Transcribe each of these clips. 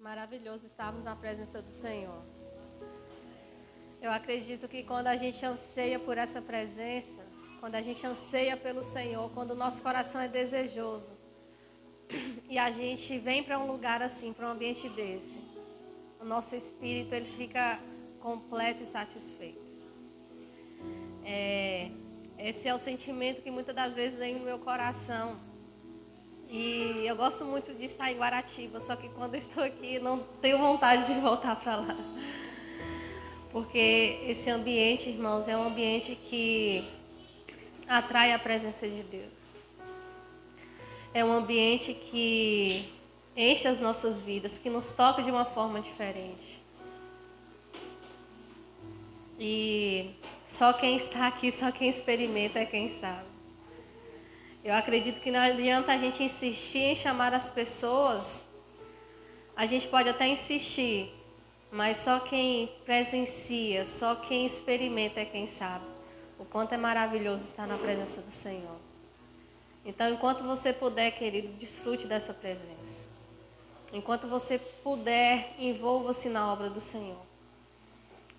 Maravilhoso estarmos na presença do Senhor. Eu acredito que quando a gente anseia por essa presença, quando a gente anseia pelo Senhor, quando o nosso coração é desejoso, e a gente vem para um lugar assim, para um ambiente desse, o nosso espírito ele fica completo e satisfeito. Esse é o sentimento que muitas das vezes vem no meu coração. E eu gosto muito de estar em Guaratiba, só que quando eu estou aqui não tenho vontade de voltar para lá. Porque esse ambiente, irmãos, é um ambiente que atrai a presença de Deus. É um ambiente que enche as nossas vidas, que nos toca de uma forma diferente. E só quem está aqui, só quem experimenta é quem sabe. Eu acredito que não adianta a gente insistir em chamar as pessoas. A gente pode até insistir, mas só quem presencia, só quem experimenta é quem sabe o quanto é maravilhoso estar na presença do Senhor. Então, enquanto você puder, querido, desfrute dessa presença. Enquanto você puder, envolva-se na obra do Senhor.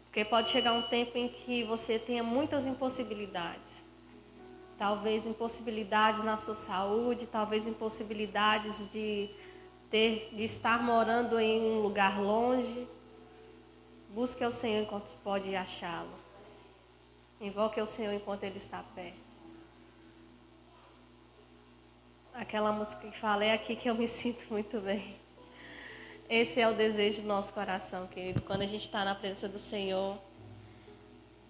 Porque pode chegar um tempo em que você tenha muitas impossibilidades. Talvez impossibilidades na sua saúde, talvez impossibilidades de estar morando em um lugar longe. Busque ao Senhor enquanto pode achá-lo. Invoque ao Senhor enquanto Ele está perto. Aquela música que fala, é aqui que eu me sinto muito bem. Esse é o desejo do nosso coração, querido. Quando a gente está na presença do Senhor,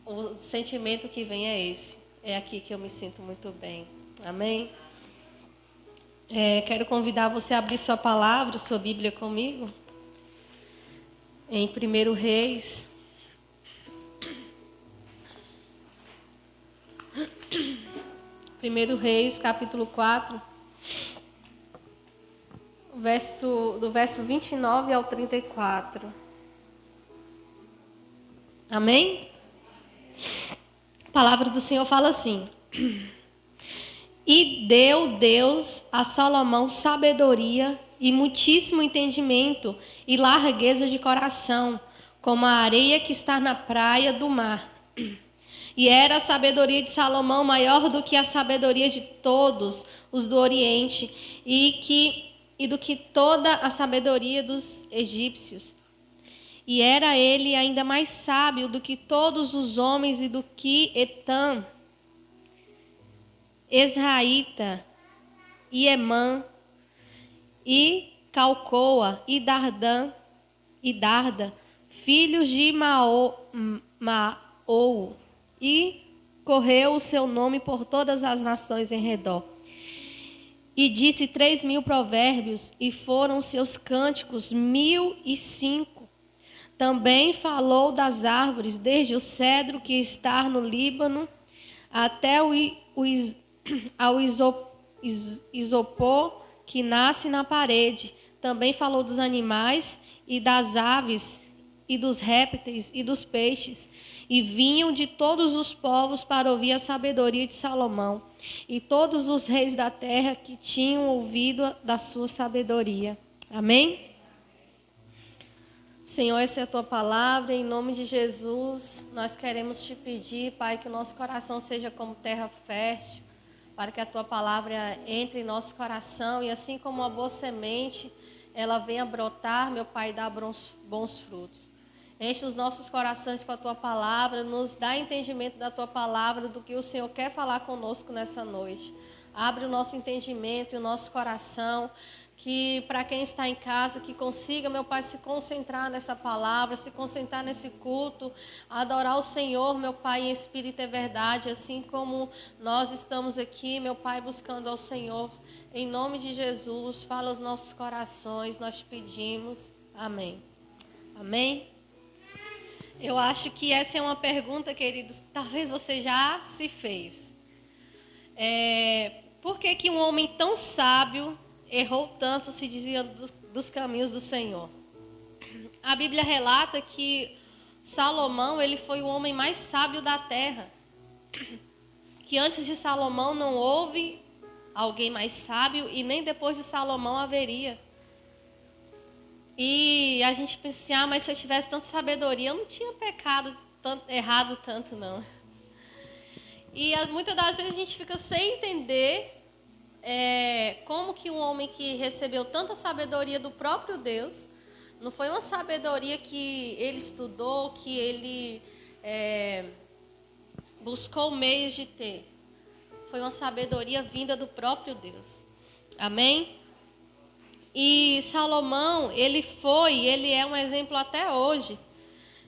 o sentimento que vem é esse. É aqui que eu me sinto muito bem. Amém? Quero convidar você a abrir sua palavra, sua Bíblia comigo. Em 1 Reis. 1 Reis, capítulo 4. Do verso 29 ao 34. Amém? A palavra do Senhor fala assim: E deu Deus a Salomão sabedoria e muitíssimo entendimento e largueza de coração, como a areia que está na praia do mar. E era a sabedoria de Salomão maior do que a sabedoria de todos os do Oriente e do que toda a sabedoria dos egípcios. E era ele ainda mais sábio do que todos os homens e do que Etam, Esraíta, e Emã, e Calcoa, e Darda, filhos de Maou, e correu o seu nome por todas as nações em redor. E disse 3.000 provérbios, e foram seus cânticos 1.005. Também falou das árvores, desde o cedro que está no Líbano, até ao isopor que nasce na parede. Também falou dos animais e das aves e dos répteis e dos peixes. E vinham de todos os povos para ouvir a sabedoria de Salomão. E todos os reis da terra que tinham ouvido da sua sabedoria. Amém? Senhor, essa é a tua palavra, em nome de Jesus, nós queremos te pedir, Pai, que o nosso coração seja como terra fértil, para que a tua palavra entre em nosso coração e assim como uma boa semente, ela venha brotar, meu Pai, e dar bons frutos. Enche os nossos corações com a tua palavra, nos dá entendimento da tua palavra, do que o Senhor quer falar conosco nessa noite. Abre o nosso entendimento e o nosso coração, que para quem está em casa, que consiga, meu Pai, se concentrar nessa palavra, se concentrar nesse culto, adorar o Senhor, meu Pai, em espírito e verdade, assim como nós estamos aqui, meu Pai, buscando ao Senhor. Em nome de Jesus, fala aos nossos corações, nós te pedimos. Amém. Amém? Eu acho que essa é uma pergunta, queridos, que talvez você já se fez. Por que um homem tão sábio errou tanto se desviando dos caminhos do Senhor? A Bíblia relata que Salomão, ele foi o homem mais sábio da terra. Que antes de Salomão não houve alguém mais sábio e nem depois de Salomão haveria. E E a gente pensa assim, mas se eu tivesse tanta sabedoria, eu não tinha pecado errado tanto, não. E muitas das vezes a gente fica sem entender como que um homem que recebeu tanta sabedoria do próprio Deus, não foi uma sabedoria que ele estudou, que ele buscou meios de ter. Foi uma sabedoria vinda do próprio Deus. Amém? E Salomão, ele é um exemplo até hoje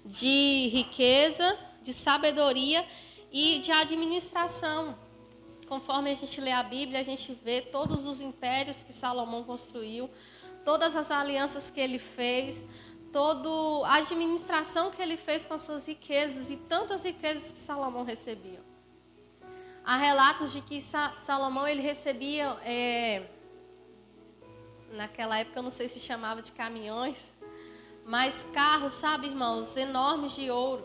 de riqueza, de sabedoria e de administração. Conforme a gente lê a Bíblia, a gente vê todos os impérios que Salomão construiu, todas as alianças que ele fez, toda a administração que ele fez com as suas riquezas e tantas riquezas que Salomão recebia. Há relatos de que Salomão ele recebia, naquela época eu não sei se chamava de caminhões, mas carros, sabe, irmãos, enormes de ouro,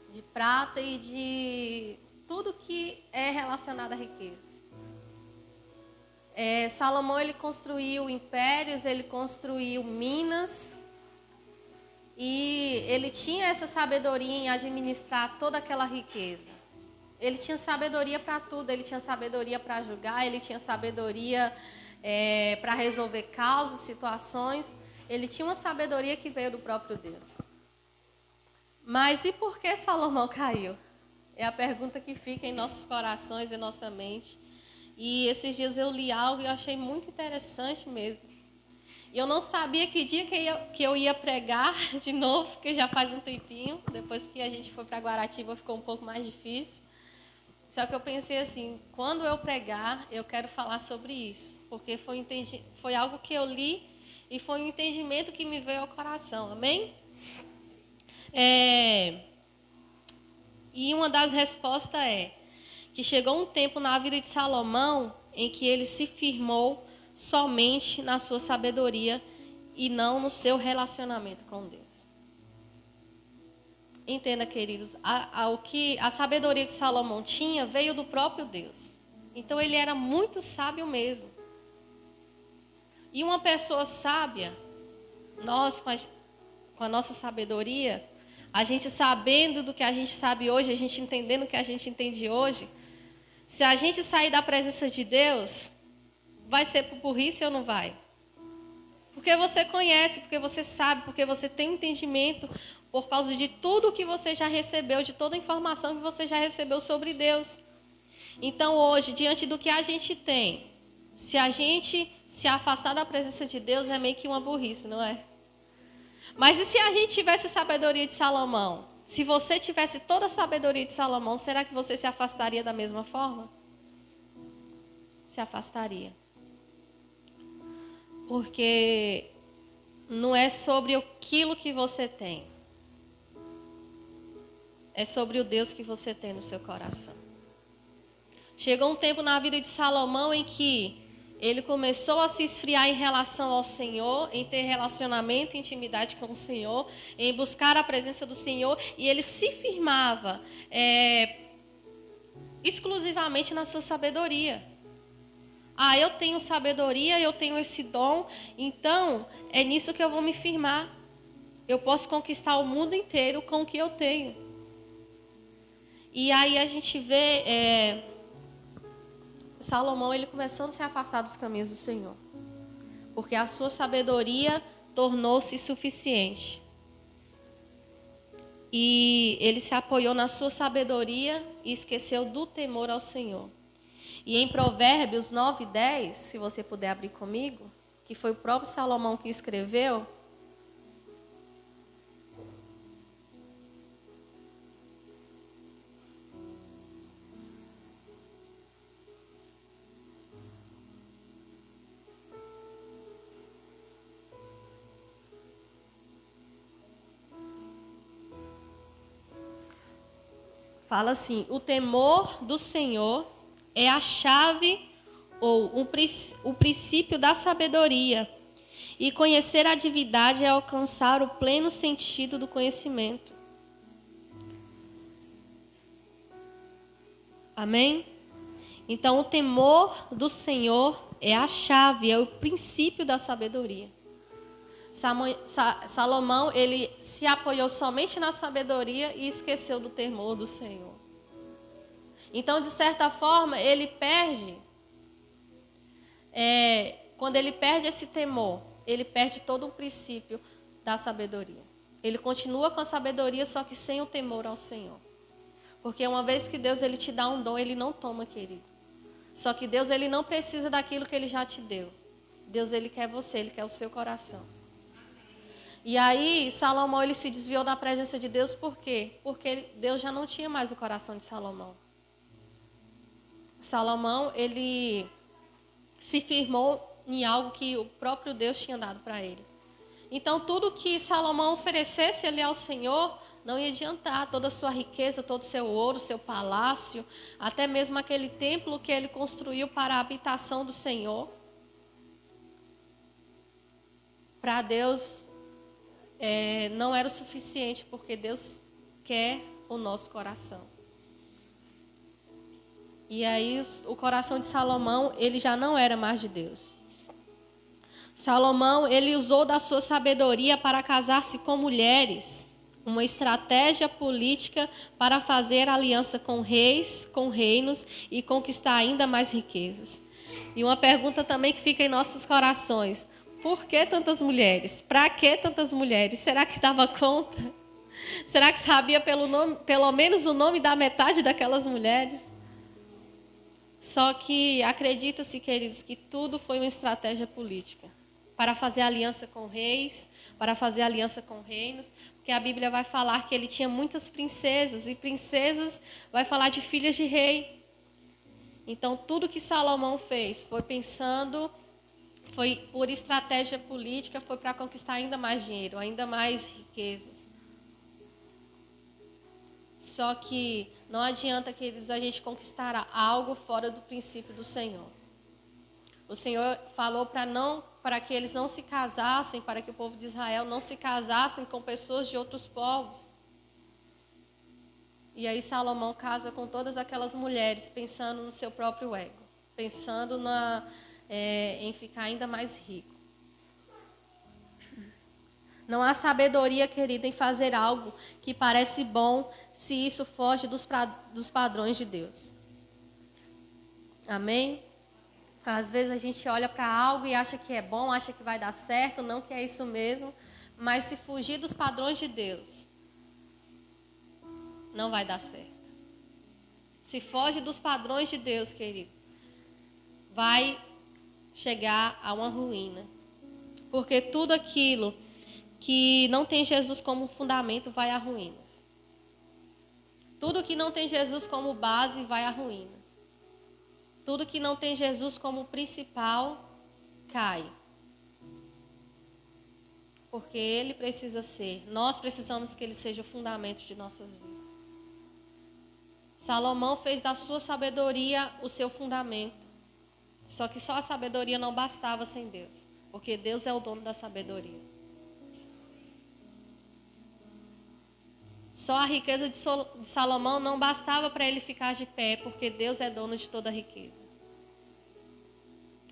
de prata e de tudo que é relacionado à riqueza. Salomão ele construiu impérios, ele construiu minas e ele tinha essa sabedoria em administrar toda aquela riqueza. Ele tinha sabedoria para tudo, ele tinha sabedoria para julgar, ele tinha sabedoria para resolver causas, situações. Ele tinha uma sabedoria que veio do próprio Deus. Mas e por que Salomão caiu? É a pergunta que fica em nossos corações e nossa mente. E esses dias eu li algo e eu achei muito interessante mesmo. E eu não sabia que dia que eu ia pregar de novo, porque já faz um tempinho. Depois que a gente foi para Guaratiba ficou um pouco mais difícil. Só que eu pensei assim, quando eu pregar, eu quero falar sobre isso. Porque foi algo que eu li e foi um entendimento que me veio ao coração. Amém? E uma das respostas é que chegou um tempo na vida de Salomão em que ele se firmou somente na sua sabedoria e não no seu relacionamento com Deus. Entenda, queridos, a sabedoria que Salomão tinha veio do próprio Deus. Então ele era muito sábio mesmo. E uma pessoa sábia, nós com a nossa sabedoria, a gente sabendo do que a gente sabe hoje, a gente entendendo o que a gente entende hoje, se a gente sair da presença de Deus, vai ser por burrice ou não vai? Porque você conhece, porque você sabe, porque você tem entendimento por causa de tudo que você já recebeu, de toda a informação que você já recebeu sobre Deus. Então hoje, diante do que a gente tem, se a gente se afastar da presença de Deus, é meio que uma burrice, não é? Mas e se a gente tivesse a sabedoria de Salomão? Se você tivesse toda a sabedoria de Salomão, será que você se afastaria da mesma forma? Se afastaria. Porque não é sobre aquilo que você tem. É sobre o Deus que você tem no seu coração. Chegou um tempo na vida de Salomão em que ele começou a se esfriar em relação ao Senhor, em ter relacionamento, intimidade com o Senhor, em buscar a presença do Senhor, e ele se firmava exclusivamente na sua sabedoria. Eu tenho sabedoria, eu tenho esse dom, então é nisso que eu vou me firmar. Eu posso conquistar o mundo inteiro com o que eu tenho. E aí a gente vê Salomão ele começando a se afastar dos caminhos do Senhor, porque a sua sabedoria tornou-se suficiente. E ele se apoiou na sua sabedoria e esqueceu do temor ao Senhor. E em Provérbios 9:10, se você puder abrir comigo, que foi o próprio Salomão que escreveu. Fala assim: o temor do Senhor é a chave ou o princípio da sabedoria. E conhecer a divindade é alcançar o pleno sentido do conhecimento. Amém? Então, o temor do Senhor é a chave, é o princípio da sabedoria. Salomão, ele se apoiou somente na sabedoria e esqueceu do temor do Senhor. Então, de certa forma, ele perde, quando ele perde esse temor, ele perde todo o princípio da sabedoria. Ele continua com a sabedoria, só que sem o temor ao Senhor. Porque uma vez que Deus ele te dá um dom, ele não toma, querido. Só que Deus ele não precisa daquilo que ele já te deu. Deus ele quer você, ele quer o seu coração. E aí, Salomão ele se desviou da presença de Deus, por quê? Porque Deus já não tinha mais o coração de Salomão. Salomão, ele se firmou em algo que o próprio Deus tinha dado para ele. Então, tudo que Salomão oferecesse ali ao Senhor, não ia adiantar toda a sua riqueza, todo o seu ouro, seu palácio, até mesmo aquele templo que ele construiu para a habitação do Senhor. Para Deus, não era o suficiente, porque Deus quer o nosso coração. E aí o coração de Salomão, ele já não era mais de Deus. Salomão, ele usou da sua sabedoria para casar-se com mulheres, uma estratégia política para fazer aliança com reis, com reinos e conquistar ainda mais riquezas. E uma pergunta também que fica em nossos corações: por que tantas mulheres? Para que tantas mulheres? Será que dava conta? Será que sabia pelo menos o nome da metade daquelas mulheres? Só que acredita-se, queridos, que tudo foi uma estratégia política. Para fazer aliança com reis, para fazer aliança com reinos. Porque a Bíblia vai falar que ele tinha muitas princesas. E princesas vai falar de filhas de rei. Então tudo que Salomão fez foi pensando, foi por estratégia política, foi para conquistar ainda mais dinheiro, ainda mais riquezas. Só que não adianta, queridos, a gente conquistar algo fora do princípio do Senhor. O Senhor falou para que eles não se casassem, para que o povo de Israel não se casassem com pessoas de outros povos. E aí Salomão casa com todas aquelas mulheres, pensando no seu próprio ego, pensando em ficar ainda mais rico. Não há sabedoria, querida, em fazer algo que parece bom, se isso foge dos padrões de Deus. Amém? Às vezes a gente olha para algo e acha que é bom, acha que vai dar certo, não que é isso mesmo. Mas se fugir dos padrões de Deus, não vai dar certo. Se foge dos padrões de Deus, querido, vai chegar a uma ruína. Porque tudo aquilo que não tem Jesus como fundamento vai a ruínas. Tudo que não tem Jesus como base vai a ruínas. Tudo que não tem Jesus como principal cai. Porque Ele precisa ser, nós precisamos que Ele seja o fundamento de nossas vidas. Salomão fez da sua sabedoria o seu fundamento. Só que só a sabedoria não bastava sem Deus. Porque Deus é o dono da sabedoria. Só a riqueza de Salomão não bastava para ele ficar de pé, porque Deus é dono de toda a riqueza.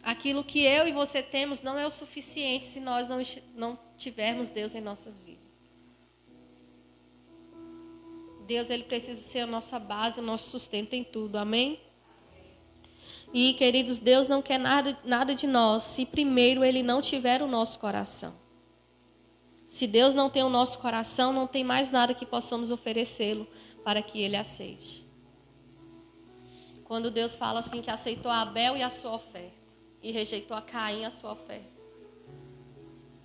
Aquilo que eu e você temos não é o suficiente se nós não tivermos Deus em nossas vidas. Deus, ele precisa ser a nossa base, o nosso sustento em tudo, amém? E, queridos, Deus não quer nada de nós se primeiro Ele não tiver o nosso coração. Se Deus não tem o nosso coração, não tem mais nada que possamos oferecê-lo para que Ele aceite. Quando Deus fala assim que aceitou Abel e a sua oferta e rejeitou a Caim e a sua oferta,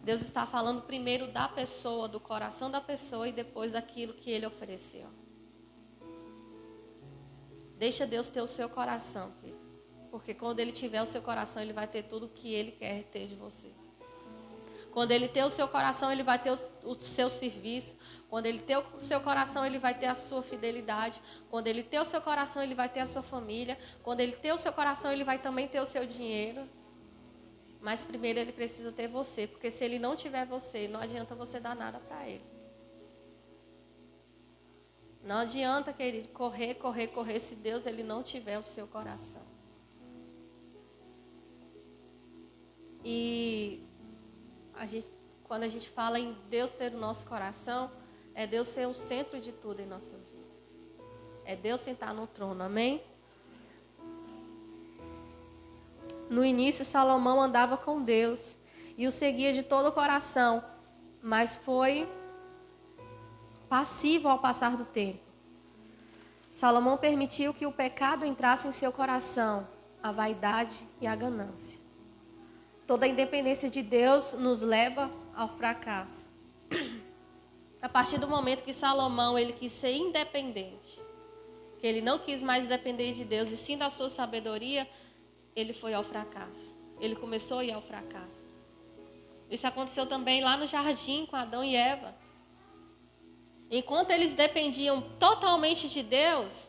Deus está falando primeiro da pessoa, do coração da pessoa e depois daquilo que Ele ofereceu. Deixa Deus ter o seu coração, querido. Porque quando Ele tiver o seu coração, Ele vai ter tudo o que Ele quer ter de você. Quando Ele ter o seu coração, Ele vai ter o seu serviço. Quando Ele ter o seu coração, Ele vai ter a sua fidelidade. Quando Ele ter o seu coração, Ele vai ter a sua família. Quando Ele ter o seu coração, Ele vai também ter o seu dinheiro. Mas primeiro Ele precisa ter você. Porque se Ele não tiver você, não adianta você dar nada para Ele. Não adianta, querido, correr, se Deus Ele não tiver o seu coração. E quando a gente fala em Deus ter o nosso coração, é Deus ser o centro de tudo em nossas vidas. É Deus sentar no trono, amém? No início, Salomão andava com Deus e o seguia de todo o coração, mas foi passivo ao passar do tempo. Salomão permitiu que o pecado entrasse em seu coração, a vaidade e a ganância. Toda a independência de Deus nos leva ao fracasso. A partir do momento que Salomão ele quis ser independente, que ele não quis mais depender de Deus e sim da sua sabedoria, ele foi ao fracasso. Ele começou a ir ao fracasso. Isso aconteceu também lá no jardim com Adão e Eva. Enquanto eles dependiam totalmente de Deus,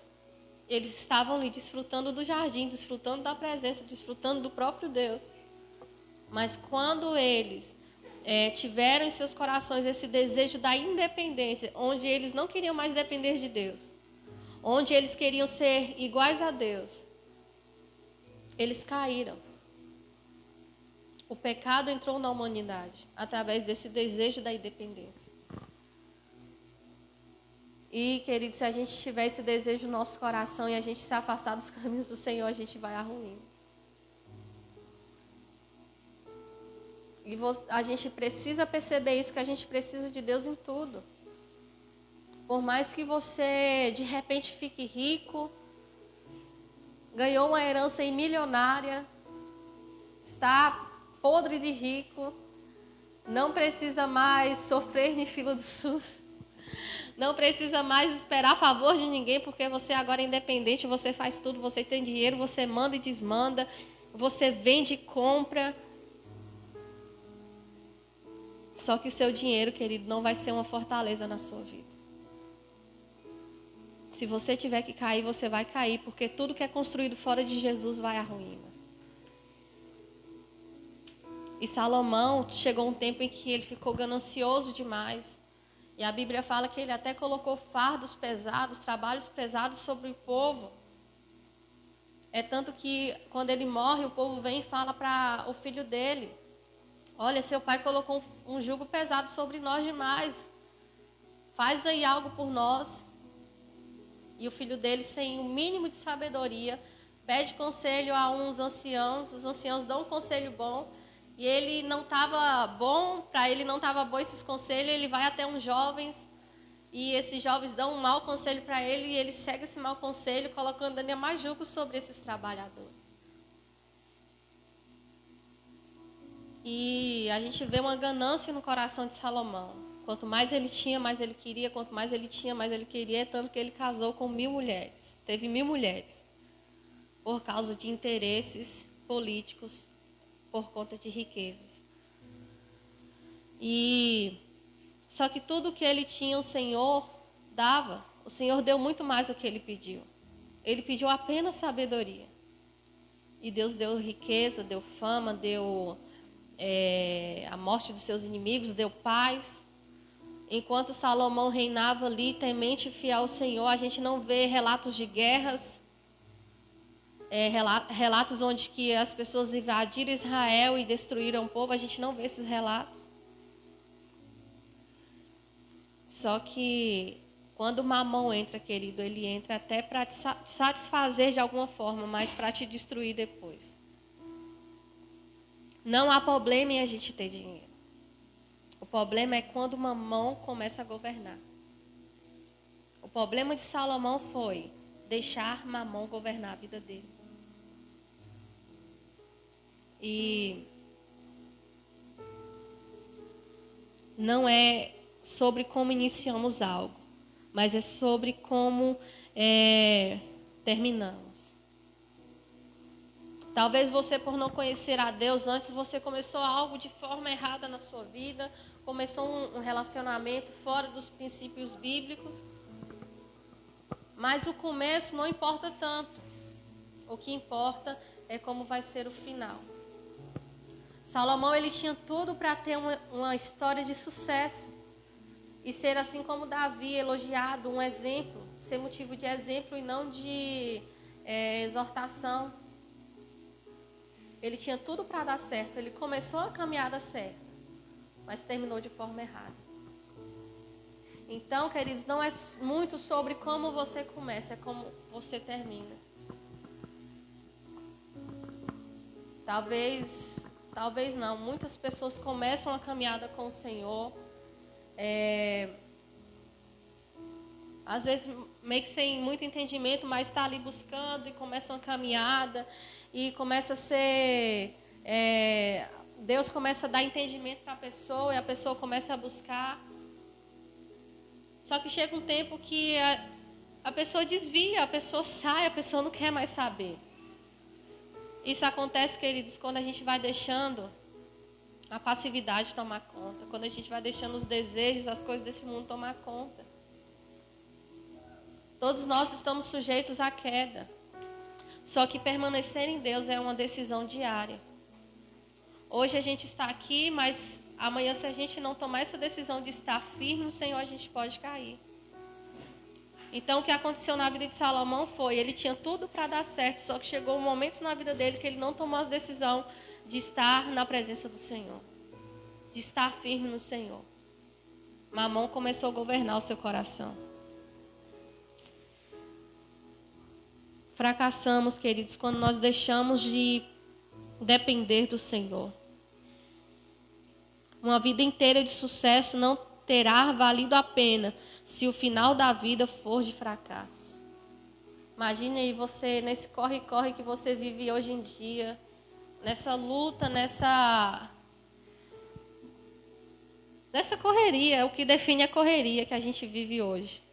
eles estavam ali desfrutando do jardim, desfrutando da presença, desfrutando do próprio Deus. Mas quando eles tiveram em seus corações esse desejo da independência, onde eles não queriam mais depender de Deus, onde eles queriam ser iguais a Deus, eles caíram. O pecado entrou na humanidade através desse desejo da independência. E, queridos, se a gente tiver esse desejo no nosso coração e a gente se afastar dos caminhos do Senhor, a gente vai à ruína. E a gente precisa perceber isso, que a gente precisa de Deus em tudo. Por mais que você, de repente, fique rico, ganhou uma herança aí milionária, está podre de rico, não precisa mais sofrer em fila do SUS, não precisa mais esperar favor de ninguém, porque você agora é independente, você faz tudo, você tem dinheiro, você manda e desmanda, você vende e compra. Só que o seu dinheiro, querido, não vai ser uma fortaleza na sua vida. Se você tiver que cair, você vai cair, porque tudo que é construído fora de Jesus vai à ruína. E Salomão chegou um tempo em que ele ficou ganancioso demais. E a Bíblia fala que ele até colocou fardos pesados, trabalhos pesados sobre o povo. É tanto que quando ele morre, o povo vem e fala para o filho dele: olha, seu pai colocou um jugo pesado sobre nós demais. Faz aí algo por nós. E o filho dele, sem o mínimo de sabedoria, pede conselho a uns anciãos. Os anciãos dão um conselho bom. E ele não estava bom, para ele não estava bom esses conselhos. Ele vai até uns jovens. E esses jovens dão um mau conselho para ele. E ele segue esse mau conselho, colocando ainda mais jugo sobre esses trabalhadores. E a gente vê uma ganância no coração de Salomão. Quanto mais ele tinha, mais ele queria. Quanto mais ele tinha, mais ele queria. Tanto que ele casou com 1000 mulheres. Teve 1000 mulheres. Por causa de interesses políticos. Por conta de riquezas. Só que tudo que ele tinha, o Senhor dava. O Senhor deu muito mais do que ele pediu. Ele pediu apenas sabedoria. E Deus deu riqueza, deu fama, deu a morte dos seus inimigos, deu paz. Enquanto Salomão reinava ali, temente e fiel ao Senhor, a gente não vê relatos de guerras, relatos onde que as pessoas invadiram Israel e destruíram o povo, a gente não vê esses relatos. Só que quando o mamão entra, querido, ele entra até para te satisfazer de alguma forma, mas para te destruir depois. Não há problema em a gente ter dinheiro. O problema é quando o mamão começa a governar. O problema de Salomão foi deixar mamão governar a vida dele. E não é sobre como iniciamos algo, mas é sobre como terminamos. Talvez você, por não conhecer a Deus antes, você começou algo de forma errada na sua vida, começou um relacionamento fora dos princípios bíblicos, mas o começo não importa tanto. O que importa é como vai ser o final. Salomão, ele tinha tudo para ter uma história de sucesso e ser assim como Davi, elogiado, um exemplo, ser motivo de exemplo e não de exortação. Ele tinha tudo para dar certo, ele começou a caminhada certa, mas terminou de forma errada. Então, queridos, não é muito sobre como você começa, é como você termina. Talvez não. Muitas pessoas começam a caminhada com o Senhor, às vezes meio que sem muito entendimento, mas está ali buscando e começa uma caminhada e começa a ser... Deus começa a dar entendimento para a pessoa e a pessoa começa a buscar. Só que chega um tempo que a pessoa desvia, a pessoa sai, a pessoa não quer mais saber. Isso acontece, queridos, quando a gente vai deixando a passividade tomar conta, quando a gente vai deixando os desejos, as coisas desse mundo tomar conta. Todos nós estamos sujeitos à queda. Só que permanecer em Deus é uma decisão diária. Hoje a gente está aqui, mas amanhã, se a gente não tomar essa decisão de estar firme no Senhor, a gente pode cair. Então, o que aconteceu na vida de Salomão foi, ele tinha tudo para dar certo, só que chegou um momento na vida dele que ele não tomou a decisão de estar na presença do Senhor, de estar firme no Senhor. Mamon começou a governar o seu coração. Fracassamos, queridos, quando nós deixamos de depender do Senhor. Uma vida inteira de sucesso não terá valido a pena se o final da vida for de fracasso. Imagine aí você nesse corre-corre que você vive hoje em dia, nessa luta, nessa correria, o que define a correria que a gente vive hoje.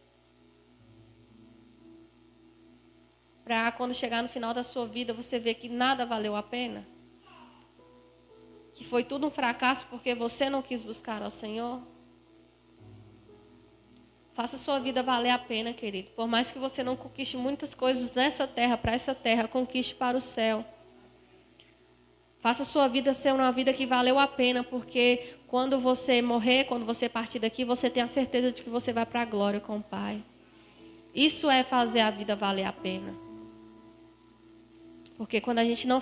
Para quando chegar no final da sua vida, você ver que nada valeu a pena. Que foi tudo um fracasso porque você não quis buscar ao Senhor. Faça sua vida valer a pena, querido. Por mais que você não conquiste muitas coisas nessa terra, para essa terra, conquiste para o céu. Faça sua vida ser uma vida que valeu a pena, porque quando você morrer, quando você partir daqui, você tem a certeza de que você vai para a glória com o Pai. Isso é fazer a vida valer a pena. Porque quando a gente não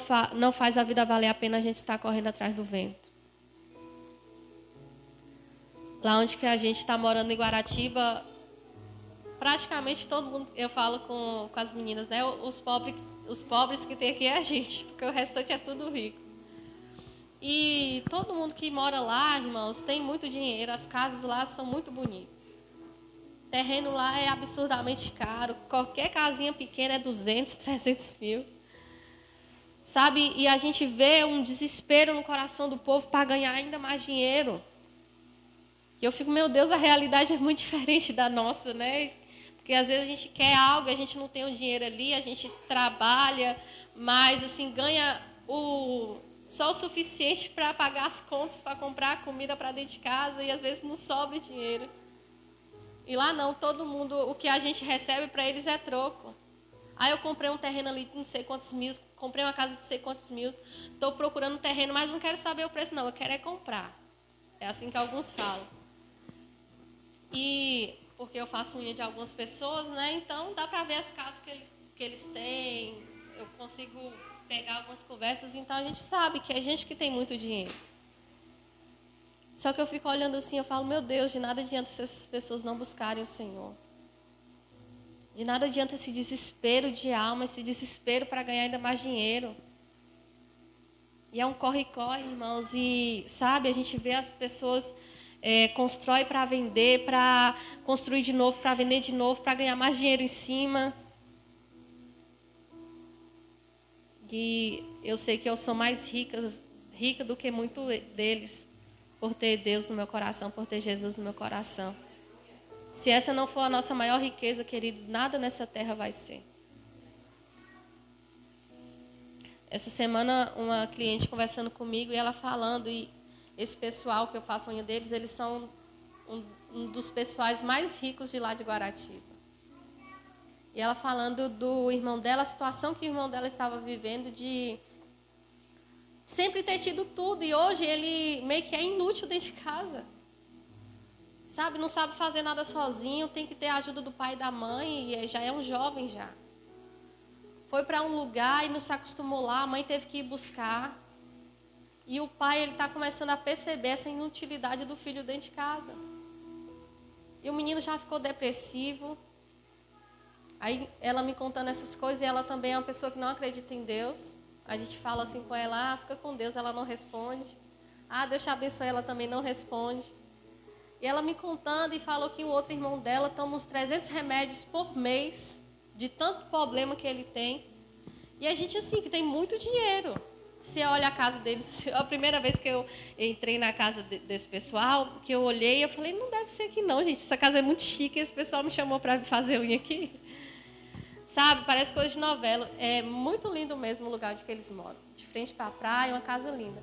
faz a vida valer a pena, a gente está correndo atrás do vento. Lá onde que a gente está morando em Guaratiba, praticamente todo mundo, eu falo com as meninas, né? Os pobres que tem aqui é a gente, porque o restante é tudo rico. E todo mundo que mora lá, irmãos, tem muito dinheiro, as casas lá são muito bonitas. O terreno lá é absurdamente caro, qualquer casinha pequena é 200, 300 mil. Sabe, e a gente vê um desespero no coração do povo para ganhar ainda mais dinheiro. E eu fico, meu Deus, a realidade é muito diferente da nossa, né? Porque às vezes a gente quer algo, a gente não tem o dinheiro ali, a gente trabalha, mas assim, ganha só o suficiente para pagar as contas, para comprar comida para dentro de casa, e às vezes não sobra dinheiro. E lá não, todo mundo, o que a gente recebe para eles é troco. Aí eu comprei um terreno ali de não sei quantos mil, comprei uma casa de não sei quantos mil, estou procurando um terreno, mas não quero saber o preço não, eu quero é comprar. É assim que alguns falam. E porque eu faço unha de algumas pessoas, né? Então dá para ver as casas que eles têm, eu consigo pegar algumas conversas, então a gente sabe que é gente que tem muito dinheiro. Só que eu fico olhando assim, eu falo, meu Deus, de nada adianta se essas pessoas não buscarem o Senhor. De nada adianta esse desespero de alma, esse desespero para ganhar ainda mais dinheiro. E é um corre-corre, irmãos. E, sabe, a gente vê as pessoas constrói para vender, para construir de novo, para vender de novo, para ganhar mais dinheiro em cima. E eu sei que eu sou mais rica do que muito deles, por ter Deus no meu coração, por ter Jesus no meu coração. Se essa não for a nossa maior riqueza, querido, nada nessa terra vai ser. Essa semana, uma cliente conversando comigo e ela falando, e esse pessoal que eu faço a unha deles, eles são um dos pessoais mais ricos de lá de Guaratiba. E ela falando do irmão dela, a situação que o irmão dela estava vivendo de sempre ter tido tudo, e hoje ele meio que é inútil dentro de casa. Sabe, não sabe fazer nada sozinho, tem que ter a ajuda do pai e da mãe, e já é um jovem já. Foi para um lugar e não se acostumou lá, a mãe teve que ir buscar. E o pai, ele está começando a perceber essa inutilidade do filho dentro de casa. E o menino já ficou depressivo. Aí ela me contando essas coisas, e ela também é uma pessoa que não acredita em Deus. A gente fala assim com ela, fica com Deus, ela não responde. Deus te abençoe, ela também não responde. E ela me contando e falou que o outro irmão dela toma uns 300 remédios por mês, de tanto problema que ele tem. E a gente assim, que tem muito dinheiro. Você olha a casa deles, a primeira vez que eu entrei na casa desse pessoal, que eu olhei, eu falei, não deve ser aqui não, gente, essa casa é muito chique, esse pessoal me chamou para fazer unha aqui. Sabe, parece coisa de novela. É muito lindo mesmo o lugar onde que eles moram. De frente para a praia, uma casa linda.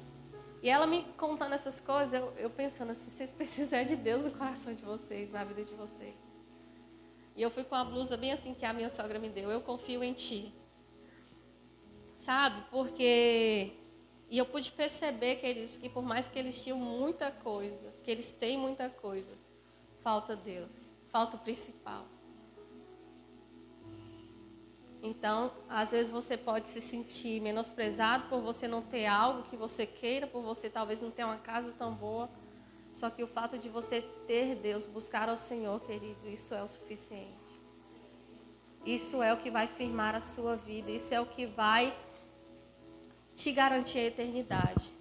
E ela me contando essas coisas, eu pensando assim, vocês precisam de Deus no coração de vocês, na vida de vocês. E eu fui com a blusa bem assim que a minha sogra me deu, eu confio em ti. Sabe, porque... E eu pude perceber que por mais que eles tinham muita coisa, que eles têm muita coisa, falta Deus, falta o principal. Então, às vezes você pode se sentir menosprezado por você não ter algo que você queira, por você talvez não ter uma casa tão boa. Só que o fato de você ter Deus, buscar ao Senhor, querido, isso é o suficiente. Isso é o que vai firmar a sua vida, isso é o que vai te garantir a eternidade.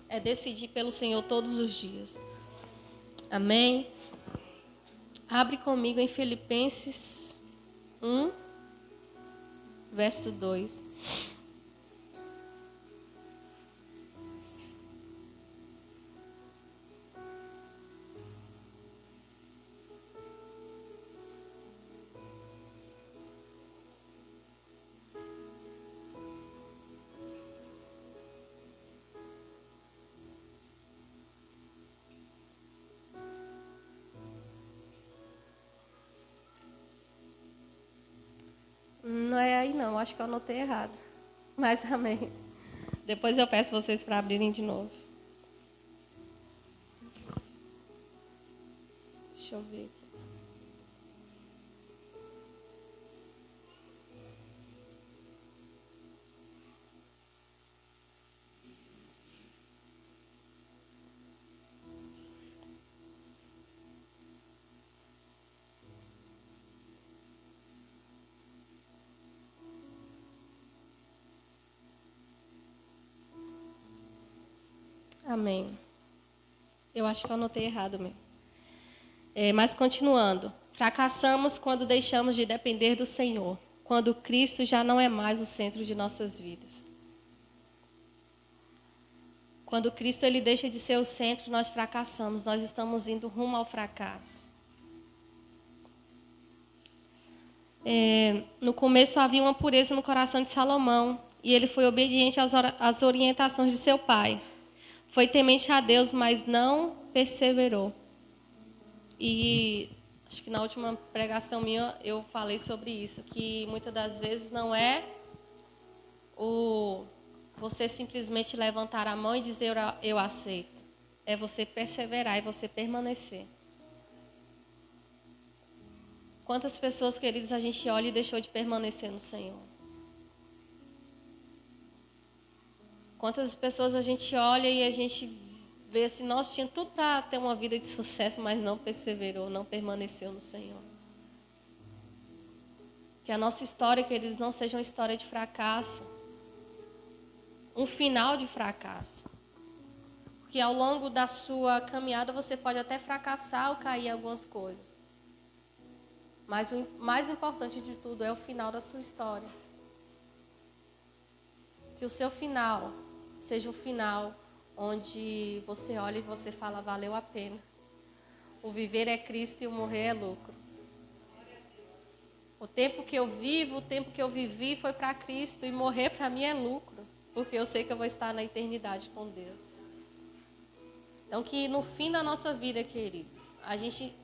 É decidir pelo Senhor todos os dias. Amém? Abre comigo em Filipenses 1, verso 2. Não é aí não, acho que eu anotei errado. Mas amém. Depois eu peço vocês para abrirem de novo. Deixa eu ver aqui. Amém. Eu acho que eu anotei errado mesmo. Mas continuando. Fracassamos quando deixamos de depender do Senhor. Quando Cristo já não é mais o centro de nossas vidas. Quando Cristo ele deixa de ser o centro, nós fracassamos. Nós estamos indo rumo ao fracasso. No começo havia uma pureza no coração de Salomão. E ele foi obediente às orientações de seu pai. Foi temente a Deus, mas não perseverou. E acho que na última pregação minha eu falei sobre isso, que muitas das vezes não é você simplesmente levantar a mão e dizer eu aceito. É você perseverar e você permanecer. Quantas pessoas, queridos, a gente olha e deixou de permanecer no Senhor? Quantas pessoas a gente olha e a gente vê assim, nossa, tinha tudo para ter uma vida de sucesso, mas não perseverou, não permaneceu no Senhor. Que a nossa história, queridos, não seja uma história de fracasso. Um final de fracasso. Porque ao longo da sua caminhada você pode até fracassar ou cair em algumas coisas. Mas o mais importante de tudo é o final da sua história. Que o seu final seja um final onde você olha e você fala, valeu a pena. O viver é Cristo e o morrer é lucro. O tempo que eu vivo, o tempo que eu vivi foi para Cristo e morrer para mim é lucro. Porque eu sei que eu vou estar na eternidade com Deus. Então que no fim da nossa vida, queridos, a gente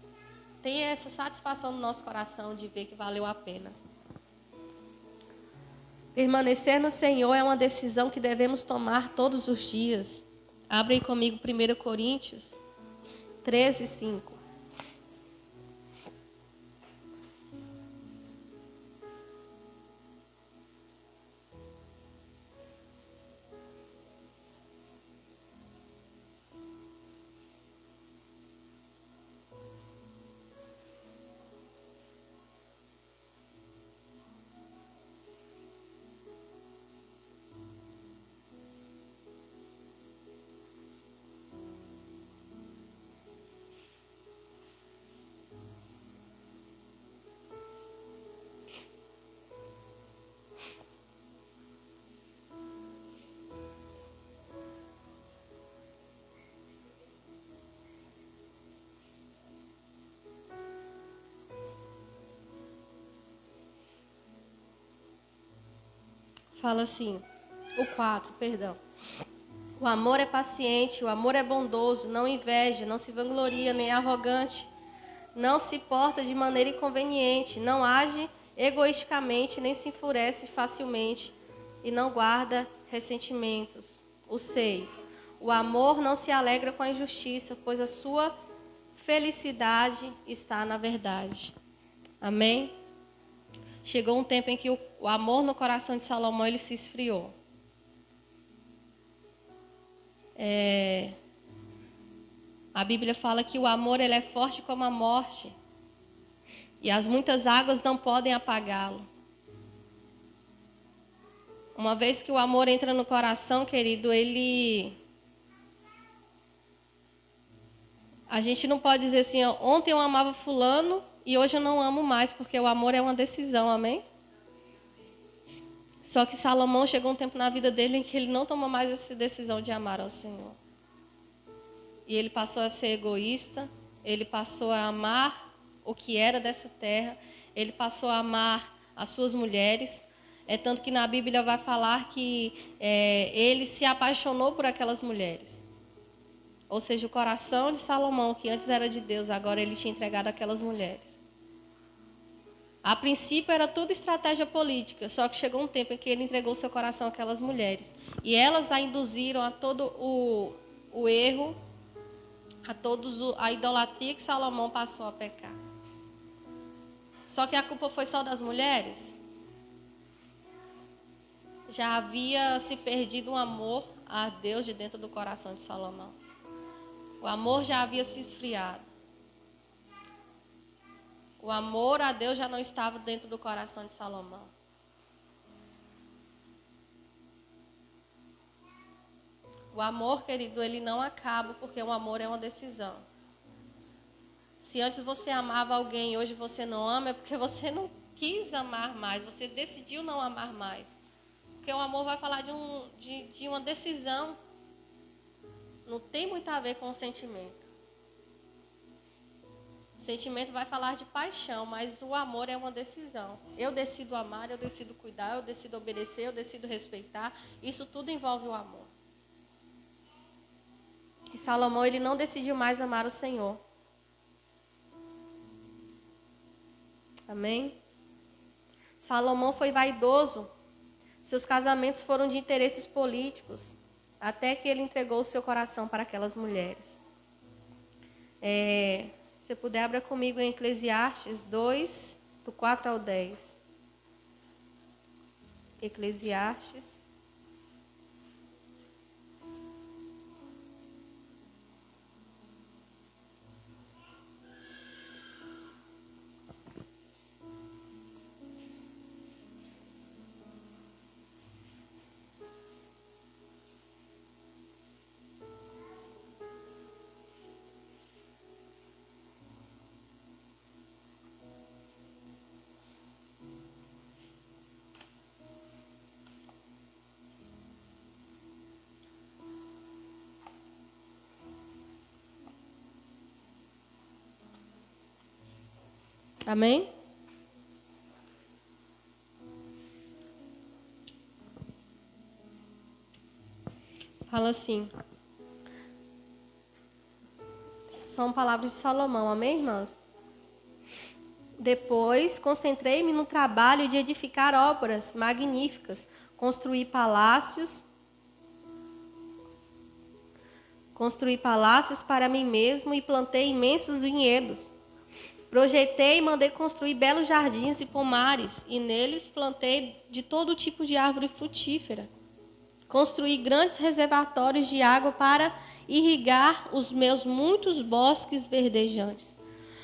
tenha essa satisfação no nosso coração de ver que valeu a pena. Permanecer no Senhor é uma decisão que devemos tomar todos os dias. Abre aí comigo 1 Coríntios 13, 5. Fala assim, o 4, perdão. O amor é paciente, o amor é bondoso, não inveja, não se vangloria, nem é arrogante, não se porta de maneira inconveniente, não age egoisticamente, nem se enfurece facilmente e não guarda ressentimentos. O 6. O amor não se alegra com a injustiça, pois a sua felicidade está na verdade. Amém? Chegou um tempo em que o amor no coração de Salomão ele se esfriou. A Bíblia fala que o amor ele é forte como a morte e as muitas águas não podem apagá-lo. Uma vez que o amor entra no coração, querido, a gente não pode dizer assim, ontem eu amava fulano e hoje eu não amo mais, porque o amor é uma decisão, amém? Só que Salomão chegou um tempo na vida dele em que ele não tomou mais essa decisão de amar ao Senhor. E ele passou a ser egoísta, ele passou a amar o que era dessa terra, ele passou a amar as suas mulheres. Tanto que na Bíblia vai falar que ele se apaixonou por aquelas mulheres. Ou seja, o coração de Salomão, que antes era de Deus, agora ele tinha entregado aquelas mulheres. A princípio era tudo estratégia política, só que chegou um tempo em que ele entregou seu coração àquelas mulheres. E elas a induziram a todo o erro, a idolatria que Salomão passou a pecar. Só que a culpa foi só das mulheres? Já havia se perdido um amor a Deus de dentro do coração de Salomão. O amor já havia se esfriado. O amor a Deus já não estava dentro do coração de Salomão. O amor, querido, ele não acaba, porque o amor é uma decisão. Se antes você amava alguém e hoje você não ama, é porque você não quis amar mais, você decidiu não amar mais. Porque o amor vai falar de uma decisão. Não tem muito a ver com o sentimento. Sentimento vai falar de paixão, mas o amor é uma decisão. Eu decido amar, eu decido cuidar, eu decido obedecer, eu decido respeitar. Isso tudo envolve o amor. E Salomão, ele não decidiu mais amar o Senhor. Amém? Salomão foi vaidoso. Seus casamentos foram de interesses políticos, até que ele entregou o seu coração para aquelas mulheres. Se puder, abra comigo em Eclesiastes 2, do 4 ao 10. Eclesiastes. Amém? Fala assim. São palavras de Salomão, amém, irmãos? Depois, concentrei-me no trabalho de edificar obras magníficas, construí palácios para mim mesmo e plantei imensos vinhedos. Projetei e mandei construir belos jardins e pomares, e neles plantei de todo tipo de árvore frutífera. Construí grandes reservatórios de água para irrigar os meus muitos bosques verdejantes.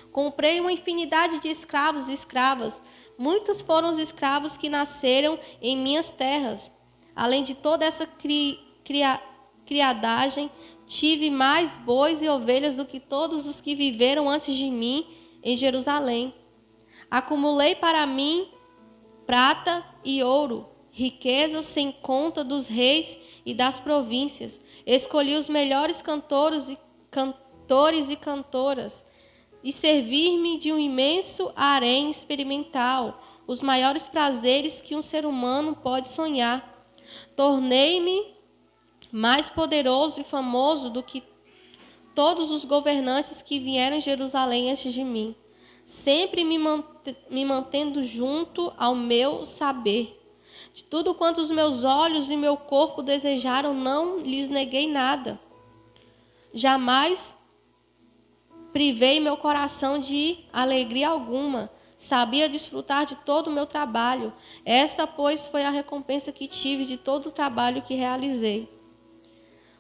Comprei uma infinidade de escravos e escravas. Muitos foram os escravos que nasceram em minhas terras. Além de toda essa criadagem, tive mais bois e ovelhas do que todos os que viveram antes de mim em Jerusalém. Acumulei para mim prata e ouro, riquezas sem conta dos reis e das províncias. Escolhi os melhores cantores e cantoras e servir-me de um imenso harém experimental, os maiores prazeres que um ser humano pode sonhar. Tornei-me mais poderoso e famoso do que todos os governantes que vieram em Jerusalém antes de mim, sempre me mantendo junto ao meu saber. De tudo quanto os meus olhos e meu corpo desejaram, não lhes neguei nada. Jamais privei meu coração de alegria alguma. Sabia desfrutar de todo o meu trabalho. Esta, pois, foi a recompensa que tive de todo o trabalho que realizei.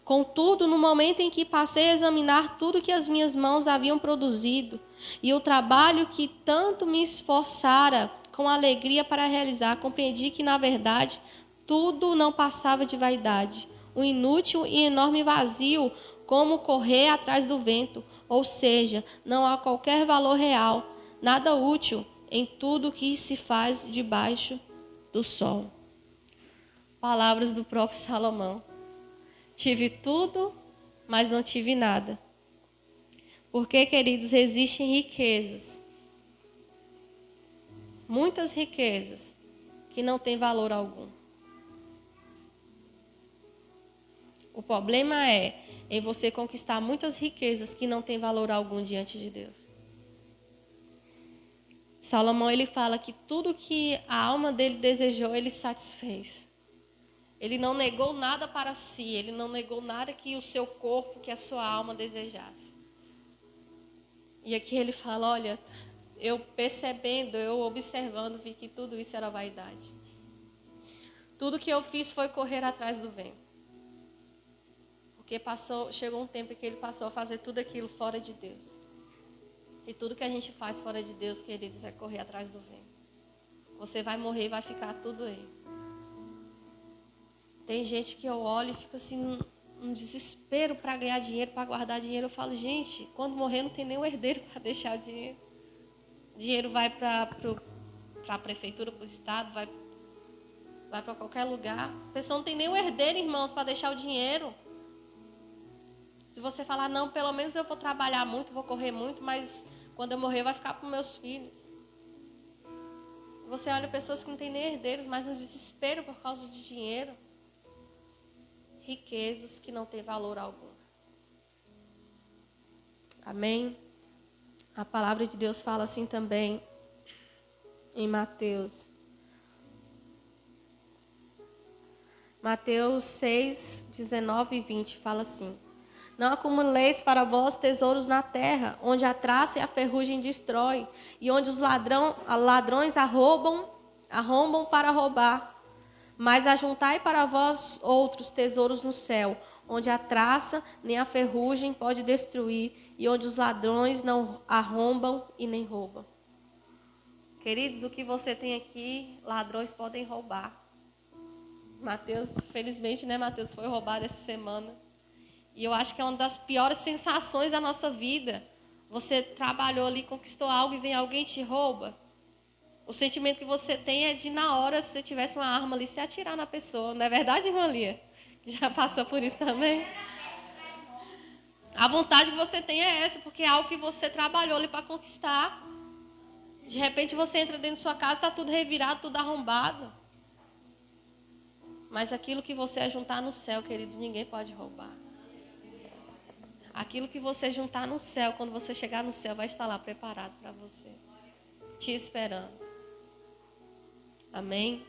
Contudo, no momento em que passei a examinar tudo que as minhas mãos haviam produzido e o trabalho que tanto me esforçara com alegria para realizar, compreendi que, na verdade, tudo não passava de vaidade, um inútil e enorme vazio, como correr atrás do vento, ou seja, não há qualquer valor real, nada útil em tudo que se faz debaixo do sol. Palavras do próprio Salomão. Tive tudo, mas não tive nada. Porque, queridos, existem riquezas, muitas riquezas, que não têm valor algum. O problema é em você conquistar muitas riquezas que não têm valor algum diante de Deus. Salomão, ele fala que tudo que a alma dele desejou, ele satisfez. Ele não negou nada para si, ele não negou nada que o seu corpo, que a sua alma desejasse. E aqui ele fala, olha, eu percebendo, eu observando, vi que tudo isso era vaidade. Tudo que eu fiz foi correr atrás do vento. Porque chegou um tempo em que ele passou a fazer tudo aquilo fora de Deus. E tudo que a gente faz fora de Deus, queridos, é correr atrás do vento. Você vai morrer e vai ficar tudo aí. Tem gente que eu olho e fico assim, um desespero para ganhar dinheiro, para guardar dinheiro. Eu falo, gente, quando morrer não tem nem um herdeiro para deixar o dinheiro. O dinheiro vai para a prefeitura, para o estado, vai para qualquer lugar. A pessoa não tem nem um herdeiro, irmãos, para deixar o dinheiro. Se você falar, não, pelo menos eu vou trabalhar muito, vou correr muito, mas quando eu morrer vai ficar para os meus filhos. Você olha pessoas que não têm nem herdeiros, mas no desespero por causa de dinheiro. Riquezas que não têm valor algum. Amém? A palavra de Deus fala assim também em Mateus. Mateus 6, 19 e 20 fala assim: não acumuleis para vós tesouros na terra, onde a traça e a ferrugem destrói, e onde os ladrões arrombam para roubar. Mas ajuntai para vós outros tesouros no céu, onde a traça nem a ferrugem pode destruir, e onde os ladrões não arrombam e nem roubam. Queridos, o que você tem aqui, ladrões podem roubar. Mateus, felizmente, né, Mateus, foi roubado essa semana. E eu acho que é uma das piores sensações da nossa vida. Você trabalhou ali, conquistou algo e vem alguém e te rouba. O sentimento que você tem é de, na hora, se você tivesse uma arma ali, se atirar na pessoa. Não é verdade, irmã Lia? Que já passou por isso também? A vontade que você tem é essa, porque é algo que você trabalhou ali para conquistar. De repente você entra dentro de sua casa, está tudo revirado, tudo arrombado. Mas aquilo que você ajuntar no céu, querido, ninguém pode roubar. Aquilo que você juntar no céu, quando você chegar no céu, vai estar lá preparado para você. Te esperando. Amém?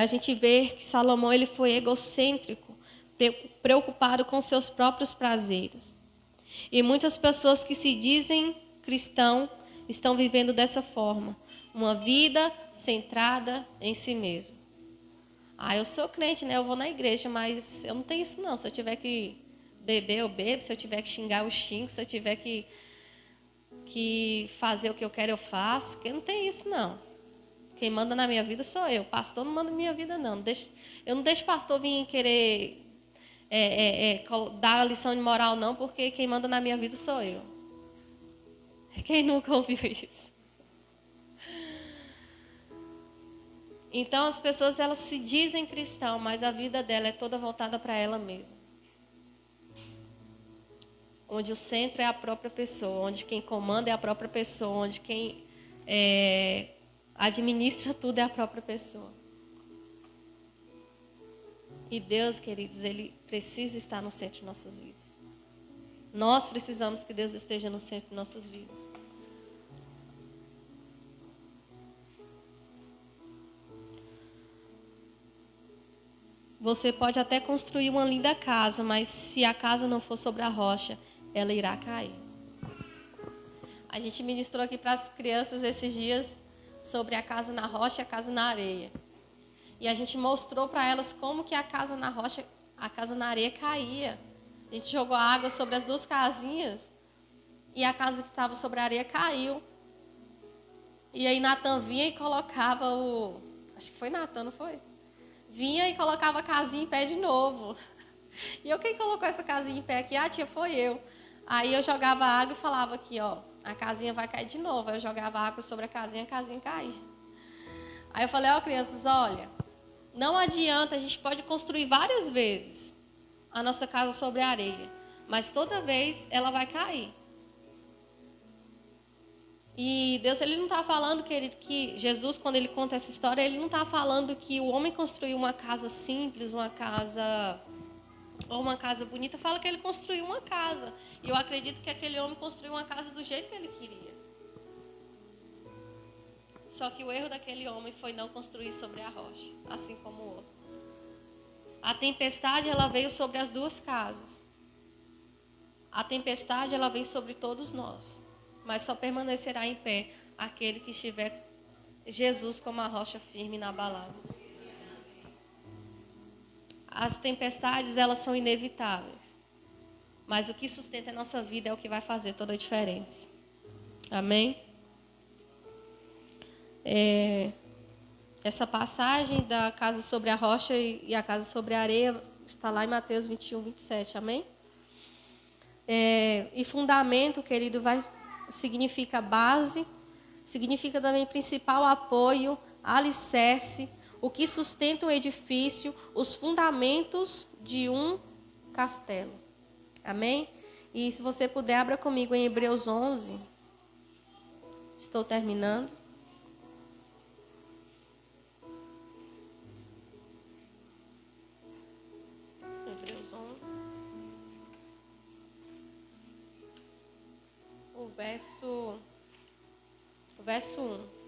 A gente vê que Salomão ele foi egocêntrico, preocupado com seus próprios prazeres. E muitas pessoas que se dizem cristão estão vivendo dessa forma. Uma vida centrada em si mesmo. Eu sou crente, né? Eu vou na igreja, mas eu não tenho isso não. Se eu tiver que beber, eu bebo. Se eu tiver que xingar, eu xingo. Se eu tiver que fazer o que eu quero, eu faço. Porque não tem isso, não. Quem manda na minha vida sou eu. Pastor não manda na minha vida, não. Eu não deixo o pastor vir querer dar a lição de moral, não, porque quem manda na minha vida sou eu. Quem nunca ouviu isso? Então, as pessoas, elas se dizem cristão, mas a vida dela é toda voltada para ela mesma. Onde o centro é a própria pessoa, onde quem comanda é a própria pessoa, onde quem administra tudo é a própria pessoa. E Deus, queridos, Ele precisa estar no centro de nossas vidas. Nós precisamos que Deus esteja no centro de nossas vidas. Você pode até construir uma linda casa, mas se a casa não for sobre a rocha, ela irá cair. A gente ministrou aqui para as crianças esses dias sobre a casa na rocha e a casa na areia. E a gente mostrou para elas como que a casa na rocha, a casa na areia caía. A gente jogou água sobre as duas casinhas e a casa que estava sobre a areia caiu. E aí Natan vinha e colocava acho que foi Natan, não foi? Vinha e colocava a casinha em pé de novo. E quem colocou essa casinha em pé aqui? Tia, foi eu. Aí eu jogava água e falava aqui, a casinha vai cair de novo. Aí eu jogava água sobre a casinha caía. Aí eu falei, crianças, olha, não adianta, a gente pode construir várias vezes a nossa casa sobre a areia, mas toda vez ela vai cair. E Deus, Ele não está falando, querido, que Jesus, quando Ele conta essa história, Ele não está falando que o homem construiu uma casa simples, uma casa bonita. Fala que Ele construiu uma casa. E eu acredito que aquele homem construiu uma casa do jeito que ele queria. Só que o erro daquele homem foi não construir sobre a rocha, assim como o outro. A tempestade, ela veio sobre as duas casas. A tempestade, ela veio sobre todos nós. Mas só permanecerá em pé aquele que estiver Jesus como a rocha firme e inabalável. As tempestades, elas são inevitáveis. Mas o que sustenta a nossa vida é o que vai fazer toda a diferença. Amém? Essa passagem da casa sobre a rocha e a casa sobre a areia está lá em Mateus 21, 27. Amém? E fundamento, querido, significa base, significa também principal apoio, alicerce, o que sustenta um edifício, os fundamentos de um castelo. Amém? E se você puder, abra comigo em Hebreus 11. Estou terminando. Hebreus 11. O verso 1.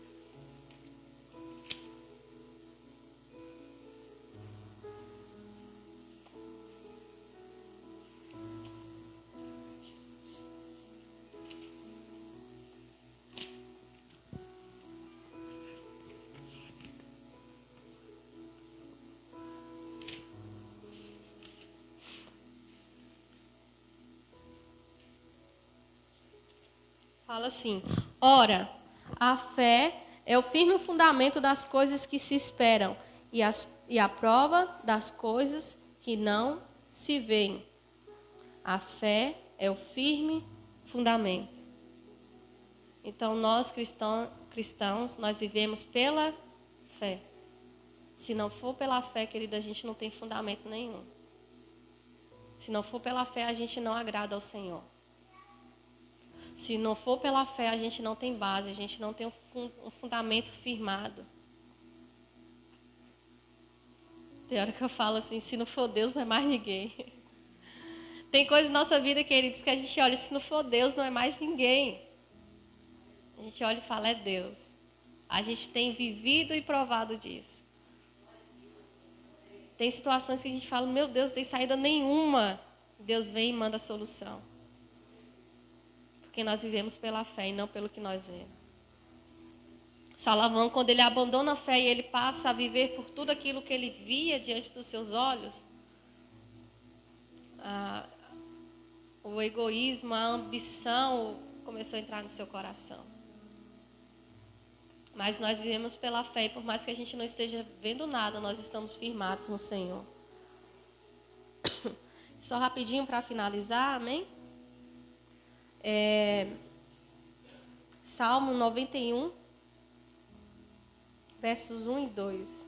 Fala assim: ora, a fé é o firme fundamento das coisas que se esperam e a prova das coisas que não se veem. A fé é o firme fundamento. Então, nós cristãos, nós vivemos pela fé. Se não for pela fé, querida, a gente não tem fundamento nenhum. Se não for pela fé, a gente não agrada ao Senhor. Se não for pela fé, a gente não tem base, a gente não tem um fundamento firmado. Tem hora que eu falo assim, se não for Deus, não é mais ninguém. Tem coisas na nossa vida, queridos, que a gente olha, se não for Deus, não é mais ninguém. A gente olha e fala, é Deus. A gente tem vivido e provado disso. Tem situações que a gente fala, meu Deus, não tem saída nenhuma. Deus vem e manda a solução. Porque nós vivemos pela fé e não pelo que nós vemos. Salomão, quando ele abandona a fé e ele passa a viver por tudo aquilo que ele via diante dos seus olhos, o egoísmo, a ambição começou a entrar no seu coração. Mas nós vivemos pela fé e por mais que a gente não esteja vendo nada, nós estamos firmados no Senhor. Só rapidinho para finalizar, amém? Salmo 91, versos 1 e 2.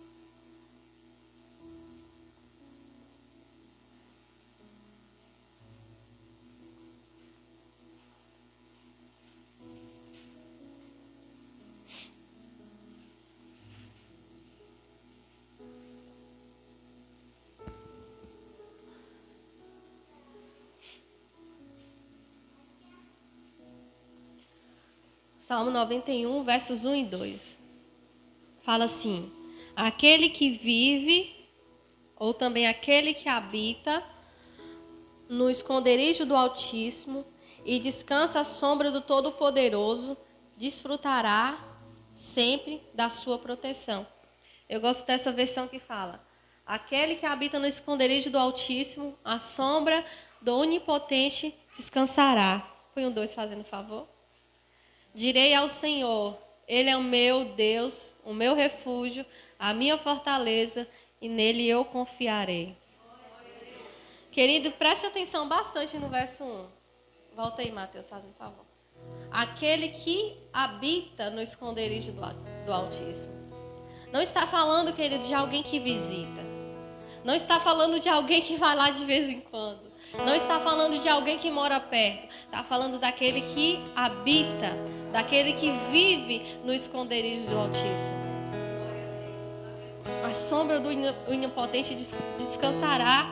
Salmo 91, versos 1 e 2. Fala assim: aquele que vive, ou também aquele que habita no esconderijo do Altíssimo e descansa à sombra do Todo-Poderoso, desfrutará sempre da sua proteção. Eu gosto dessa versão que fala: aquele que habita no esconderijo do Altíssimo, à sombra do Onipotente, descansará. Põe um 2 fazendo favor. Direi ao Senhor, Ele é o meu Deus, o meu refúgio, a minha fortaleza, e nele eu confiarei. Querido, preste atenção bastante no verso 1. Volta aí, Mateus, fazendo favor. Aquele que habita no esconderijo do Altíssimo. Não está falando, querido, de alguém que visita. Não está falando de alguém que vai lá de vez em quando. Não está falando de alguém que mora perto. Está falando daquele que habita, daquele que vive no esconderijo do Altíssimo. A sombra do Onipotente descansará.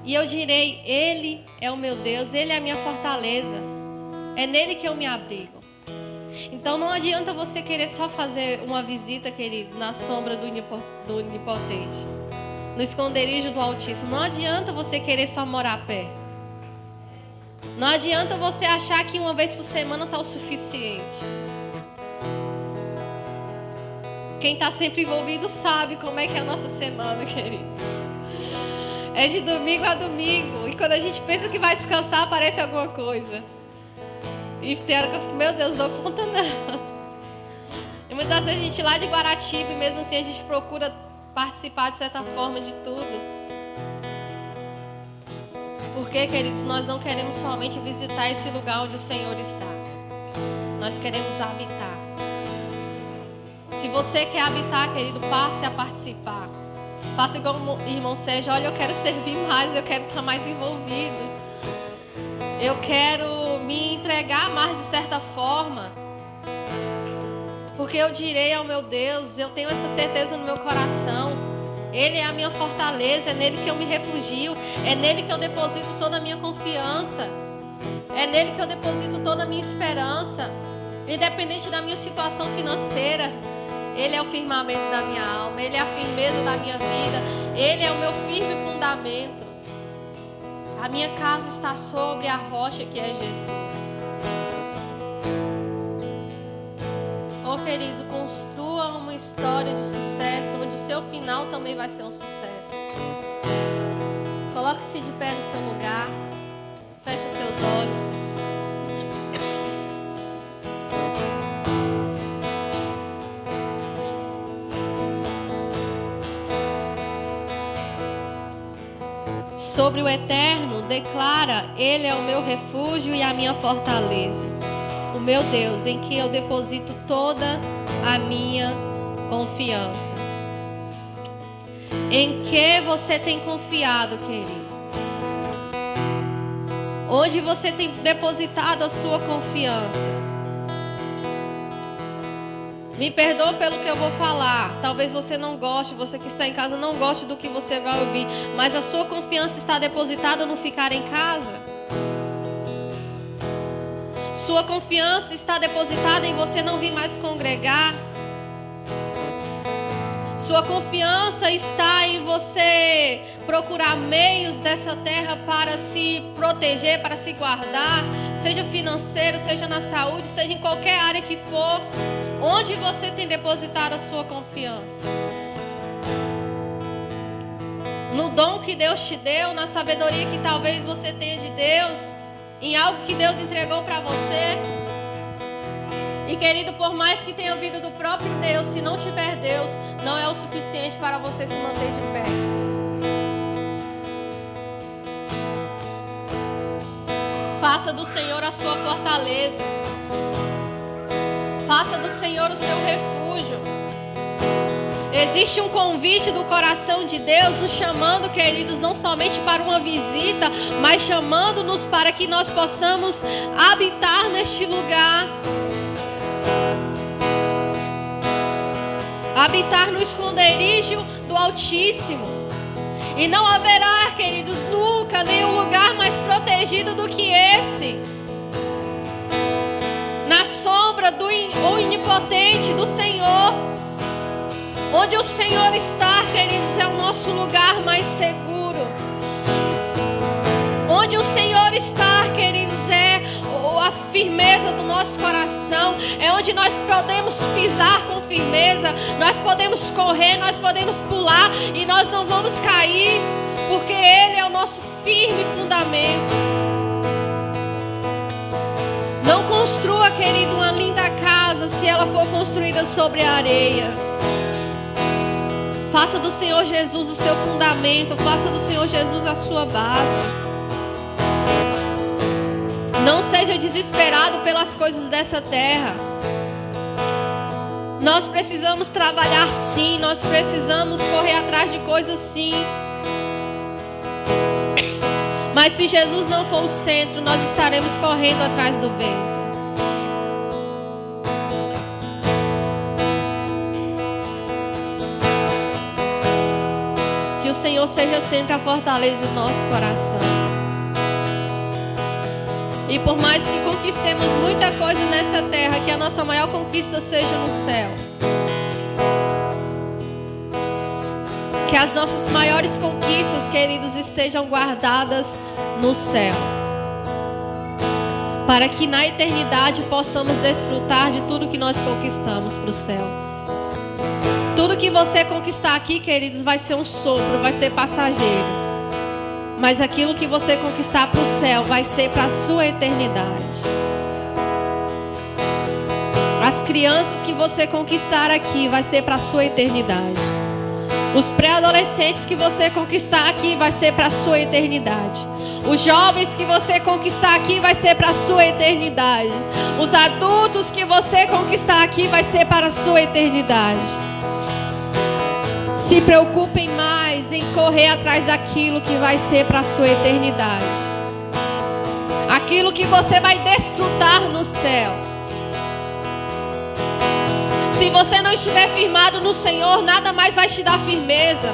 E eu direi, Ele é o meu Deus, Ele é a minha fortaleza. É nele que eu me abrigo. Então não adianta você querer só fazer uma visita, querido, na sombra do Onipotente, no esconderijo do Altíssimo. Não adianta você querer só morar perto. Não adianta você achar que uma vez por semana está o suficiente. Quem está sempre envolvido sabe como é que é a nossa semana, querido. É de domingo a domingo. E quando a gente pensa que vai descansar, aparece alguma coisa. E tem hora que eu fico, meu Deus, não dou conta não. E muitas vezes a gente lá de Guaratiba, e mesmo assim a gente procura participar de certa forma de tudo. Porque, queridos, nós não queremos somente visitar esse lugar onde o Senhor está. Nós queremos habitar. Se você quer habitar, querido, passe a participar. Faça igual o irmão Sérgio. Olha, eu quero servir mais, eu quero estar mais envolvido. Eu quero me entregar mais de certa forma. Porque eu direi ao meu Deus, eu tenho essa certeza no meu coração. Ele é a minha fortaleza, é nele que eu me refugio. É nele que eu deposito toda a minha confiança. É nele que eu deposito toda a minha esperança. Independente da minha situação financeira. Ele é o firmamento da minha alma. Ele é a firmeza da minha vida. Ele é o meu firme fundamento. A minha casa está sobre a rocha que é Jesus. Oh, querido, construa uma história de sucesso, onde o seu final também vai ser um sucesso. Coloque-se de pé no seu lugar. Feche os seus olhos. Sobre o Eterno, declara: Ele é o meu refúgio e a minha fortaleza, o meu Deus, em que eu deposito toda a minha confiança. Em que você tem confiado, querido? Onde você tem depositado a sua confiança? Me perdoa pelo que eu vou falar. Talvez você não goste, você que está em casa não goste do que você vai ouvir. Mas a sua confiança está depositada no ficar em casa? Sua confiança está depositada em você não vir mais congregar? Sua confiança está em você procurar meios dessa terra para se proteger, para se guardar, seja financeiro, seja na saúde, seja em qualquer área que for. Onde você tem depositado a sua confiança? No dom que Deus te deu, na sabedoria que talvez você tenha de Deus, em algo que Deus entregou para você? E, querido, por mais que tenha vindo do próprio Deus, se não tiver Deus, não é o suficiente para você se manter de pé. Faça do Senhor a sua fortaleza. Faça do Senhor o seu refúgio. Existe um convite do coração de Deus nos chamando, queridos, não somente para uma visita, mas chamando-nos para que nós possamos habitar neste lugar. Habitar no esconderijo do Altíssimo. E não haverá, queridos, nunca nenhum lugar mais protegido do que esse. Na sombra do onipotente, do Senhor. Onde o Senhor está, queridos, é o nosso lugar mais seguro. Onde o Senhor está, queridos, é a firmeza do nosso coração. É onde nós podemos pisar com firmeza. Nós podemos correr, nós podemos pular e nós não vamos cair, porque Ele é o nosso firme fundamento. Não construa, querido, uma linda casa se ela for construída sobre a areia. Faça do Senhor Jesus o seu fundamento. Faça do Senhor Jesus a sua base. Não seja desesperado pelas coisas dessa terra. Nós precisamos trabalhar sim. Nós precisamos correr atrás de coisas sim. Mas se Jesus não for o centro, nós estaremos correndo atrás do vento. Que o Senhor seja sempre a fortaleza do nosso coração. E por mais que conquistemos muita coisa nessa terra, que a nossa maior conquista seja no céu. Que as nossas maiores conquistas, queridos, estejam guardadas no céu. Para que na eternidade possamos desfrutar de tudo que nós conquistamos para o céu. Tudo que você conquistar aqui, queridos, vai ser um sopro, vai ser passageiro. Mas aquilo que você conquistar para o céu vai ser para a sua eternidade. As crianças que você conquistar aqui vai ser para a sua eternidade. Os pré-adolescentes que você conquistar aqui vai ser para a sua eternidade. Os jovens que você conquistar aqui vai ser para a sua eternidade. Os adultos que você conquistar aqui vai ser para a sua eternidade. Se preocupem mais em correr atrás daquilo que vai ser para a sua eternidade. Aquilo que você vai desfrutar no céu. Se você não estiver firmado no Senhor, nada mais vai te dar firmeza.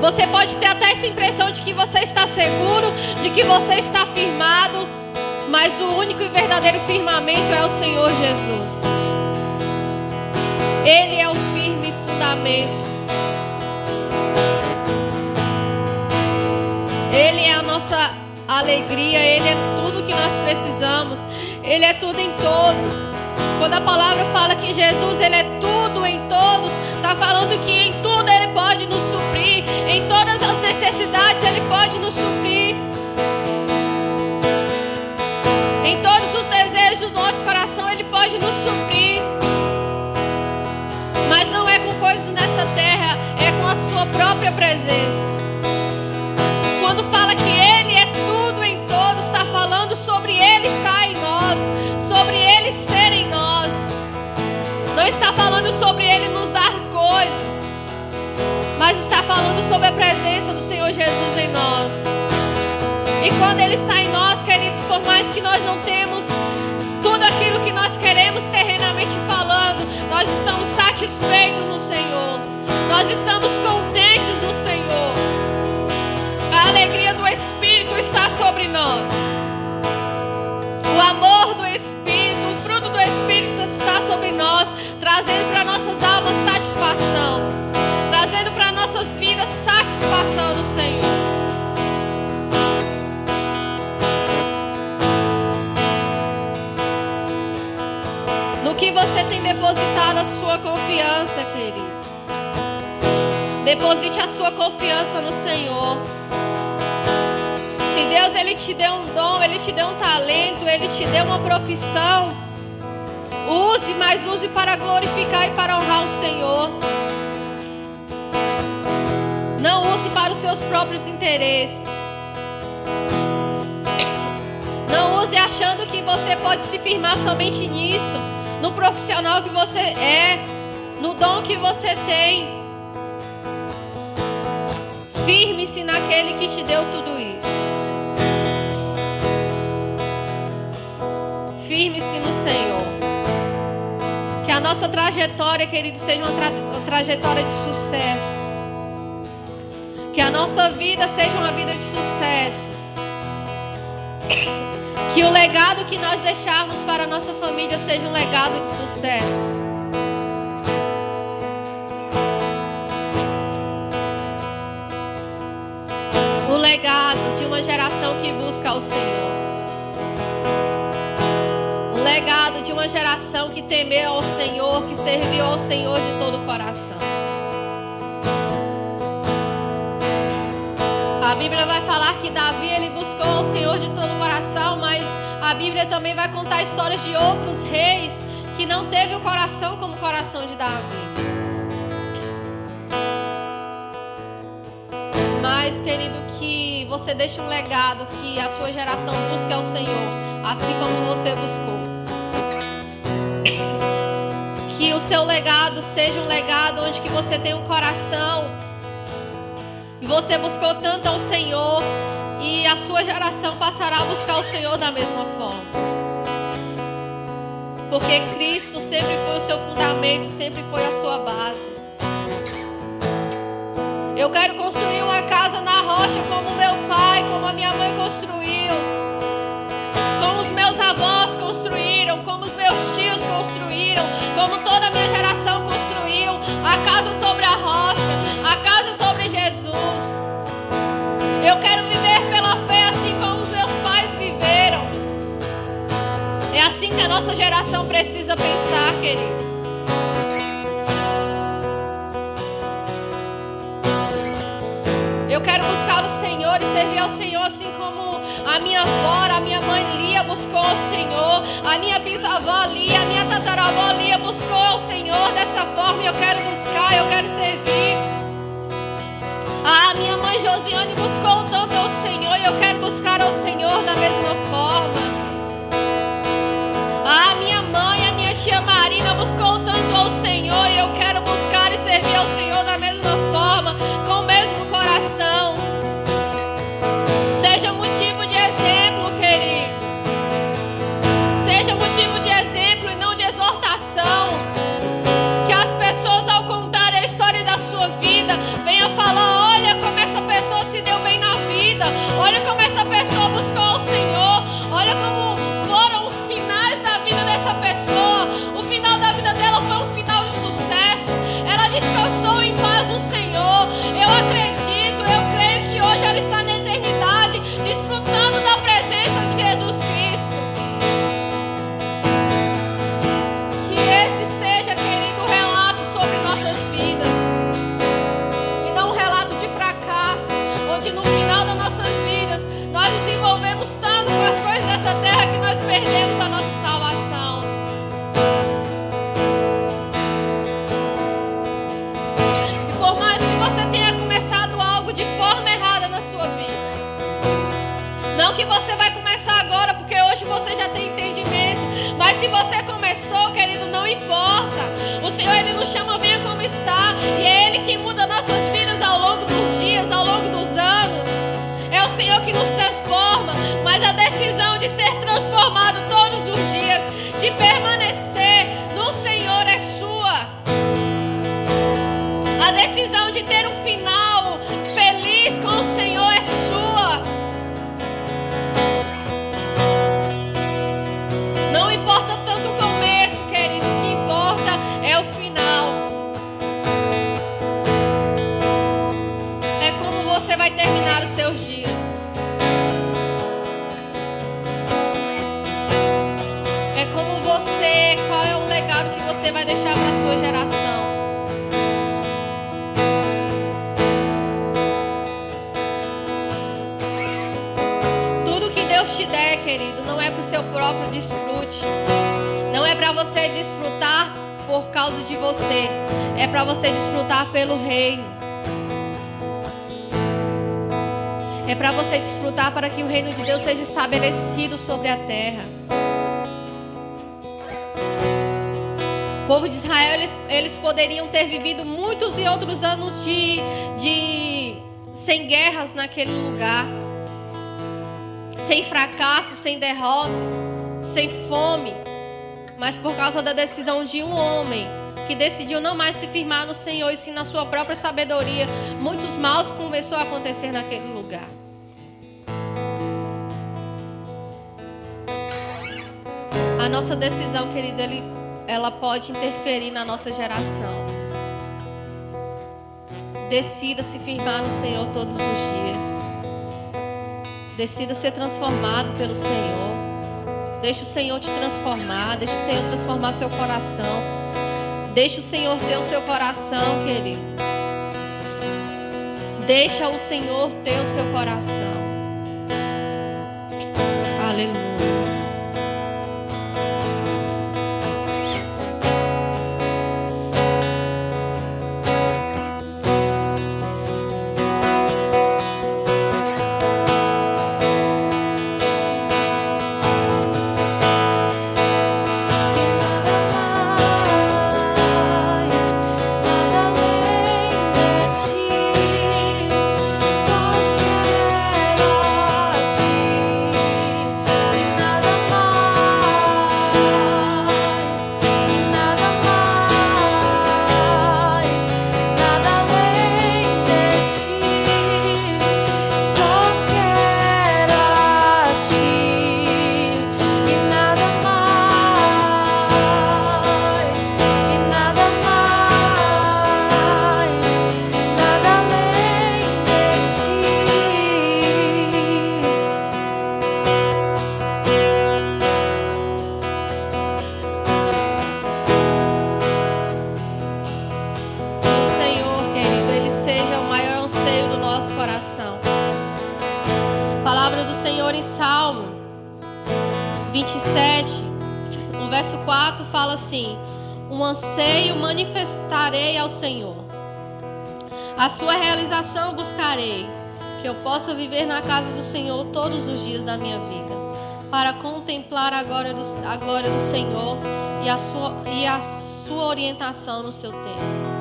Você pode ter até essa impressão de que você está seguro, de que você está firmado, mas o único e verdadeiro firmamento é o Senhor Jesus. Ele é o firme fundamento. Ele é a nossa alegria, Ele é tudo que nós precisamos. Ele é tudo em todos. Quando a palavra fala que Jesus, Ele é tudo em todos, está falando que em tudo Ele pode nos suprir. Em todas as necessidades Ele pode nos suprir. Em todos os desejos do nosso coração Ele pode nos suprir. Mas não é com coisas nessa terra, é com a sua própria presença. Quando fala que Ele é tudo em todos, está falando sobre Ele estar em nós, sobre Ele ser em nós. Não está falando sobre Ele nos dar coisas, mas está falando sobre a presença do Senhor Jesus em nós. E quando Ele está em nós, queridos, por mais que nós não temos tudo aquilo que nós queremos terrenamente falando, nós estamos satisfeitos no Senhor. Nós estamos contentes no Senhor. A alegria do Espírito está sobre nós. O amor do Espírito, o fruto do Espírito está sobre nós, trazendo para nossas almas satisfação, trazendo para nossas vidas satisfação no Senhor. No que você tem depositado a sua confiança, querido? Deposite a sua confiança no Senhor. Se Deus, Ele te deu um dom, Ele te deu um talento, Ele te deu uma profissão, use, mas use para glorificar e para honrar o Senhor. Não use para os seus próprios interesses. Não use achando que você pode se firmar somente nisso, no profissional que você é, no dom que você tem. Firme-se naquele que te deu tudo isso. Firme-se no Senhor. Que a nossa trajetória, querido, seja uma trajetória de sucesso. Que a nossa vida seja uma vida de sucesso. Que o legado que nós deixarmos para a nossa família seja um legado de sucesso. O legado de uma geração que busca ao Senhor. O legado de uma geração que temeu ao Senhor, que serviu ao Senhor de todo o coração. A Bíblia vai falar que Davi, ele buscou ao Senhor de todo o coração, mas a Bíblia também vai contar histórias de outros reis que não teve o coração como o coração de Davi. Mas, querido, que você deixe um legado, que a sua geração busque ao Senhor, assim como você buscou. Que o seu legado seja um legado onde que você tem um coração e você buscou tanto ao Senhor, e a sua geração passará a buscar o Senhor da mesma forma. Porque Cristo sempre foi o seu fundamento, sempre foi a sua base. Eu quero construir uma casa na rocha como meu pai, como a minha mãe construiu, como os meus avós construíram, como os meus tios construíram, como toda a minha geração construiu. A casa sobre a rocha, a casa sobre Jesus. Eu quero viver pela fé assim como os meus pais viveram. É assim que a nossa geração precisa pensar, querido. Eu quero buscar o Senhor e servir ao Senhor assim como a minha avó, a minha mãe Lia buscou o Senhor, a minha bisavó Lia, a minha tataravó Lia buscou o Senhor dessa forma, e eu quero buscar, eu quero servir. A minha mãe Josiane buscou tanto ao Senhor, e eu quero buscar ao Senhor da mesma forma. A minha mãe, a minha tia Marina buscou tanto ao Senhor, e eu quero buscar e servir ao Senhor da mesma forma, com o mesmo coração. Seja motivo de exemplo, querido. Seja motivo de exemplo e não de exortação. Que as pessoas, ao contarem a história da sua vida, venham falar: olha como essa pessoa se deu bem na vida, olha como essa pessoa buscou ao Senhor, olha como foram os finais da vida dessa pessoa. O final da vida dela foi um final de sucesso. Ela descansou em paz no Senhor. Eu acredito, eu creio que hoje ela está na eternidade, desfrutando da presença de Jesus Cristo. Que esse seja, querido, um relato sobre nossas vidas, e não um relato de fracasso, onde no final das nossas vidas nós nos envolvemos tanto com as coisas dessa terra que nós perdemos a nossa salvação. E por mais que você tenha começado algo de forma errada na sua vida, não que você vai começar agora, porque hoje você já tem entendimento, mas se você começou, querido, não importa. O Senhor, Ele nos chama, venha como está, e é Ele que muda nossas vidas ao longo dos dias, ao longo dos anos. É o Senhor que nos transforma, mas a decisão de ser transformado todos os dias, de permanecer no Senhor, é sua. A decisão de ter um final feliz com o Senhor é sua. Não importa tanto o começo, querido, o que importa é o final. É como você vai terminar os seus dias. É como você, qual é o legado que você vai deixar para a sua geração. Tudo que Deus te der, querido, não é para o seu próprio desfrute. Não é para você desfrutar por causa de você. É para você desfrutar pelo reino. É para você desfrutar para que o reino de Deus seja estabelecido sobre a terra. O povo de Israel, eles poderiam ter vivido muitos e outros anos sem guerras naquele lugar, sem fracasso, sem derrotas, sem fome, mas por causa da decisão de um homem que decidiu não mais se firmar no Senhor e sim na sua própria sabedoria, muitos maus começaram a acontecer naquele lugar. A nossa decisão, querido, ela pode interferir na nossa geração. Decida se firmar no Senhor todos os dias. Decida ser transformado pelo Senhor. Deixa o Senhor te transformar. Deixa o Senhor transformar seu coração. Deixa o Senhor ter o seu coração, querido. Deixa o Senhor ter o seu coração. Aleluia. Palavra do Senhor em Salmo 27, no verso 4, fala assim: um anseio manifestarei ao Senhor, a sua realização buscarei, que eu possa viver na casa do Senhor todos os dias da minha vida, para contemplar a glória do Senhor e a sua orientação no seu tempo.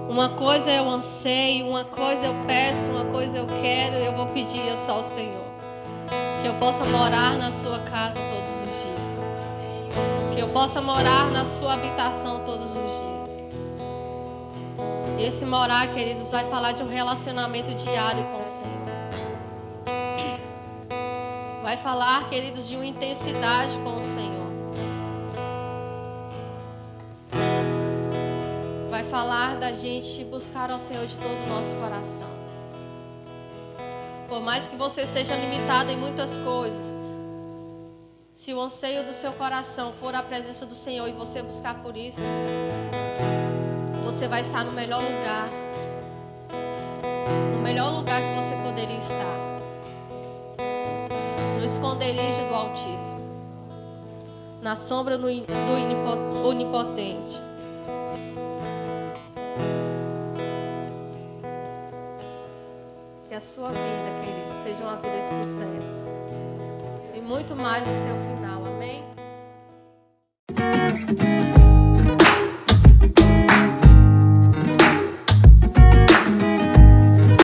Uma coisa eu anseio, uma coisa eu peço, uma coisa eu quero, eu vou pedir só ao Senhor. Que eu possa morar na sua casa todos os dias. Que eu possa morar na sua habitação todos os dias. Esse morar, queridos, vai falar de um relacionamento diário com o Senhor. Vai falar, queridos, de uma intensidade com o Senhor. Vai falar da gente buscar ao Senhor de todo o nosso coração. Por mais que você seja limitado em muitas coisas, se o anseio do seu coração for a presença do Senhor e você buscar por isso, você vai estar no melhor lugar. No melhor lugar que você poderia estar. No esconderijo do Altíssimo. Na sombra do Onipotente. Que a sua vida, querido, seja uma vida de sucesso. E muito mais do seu final. Amém?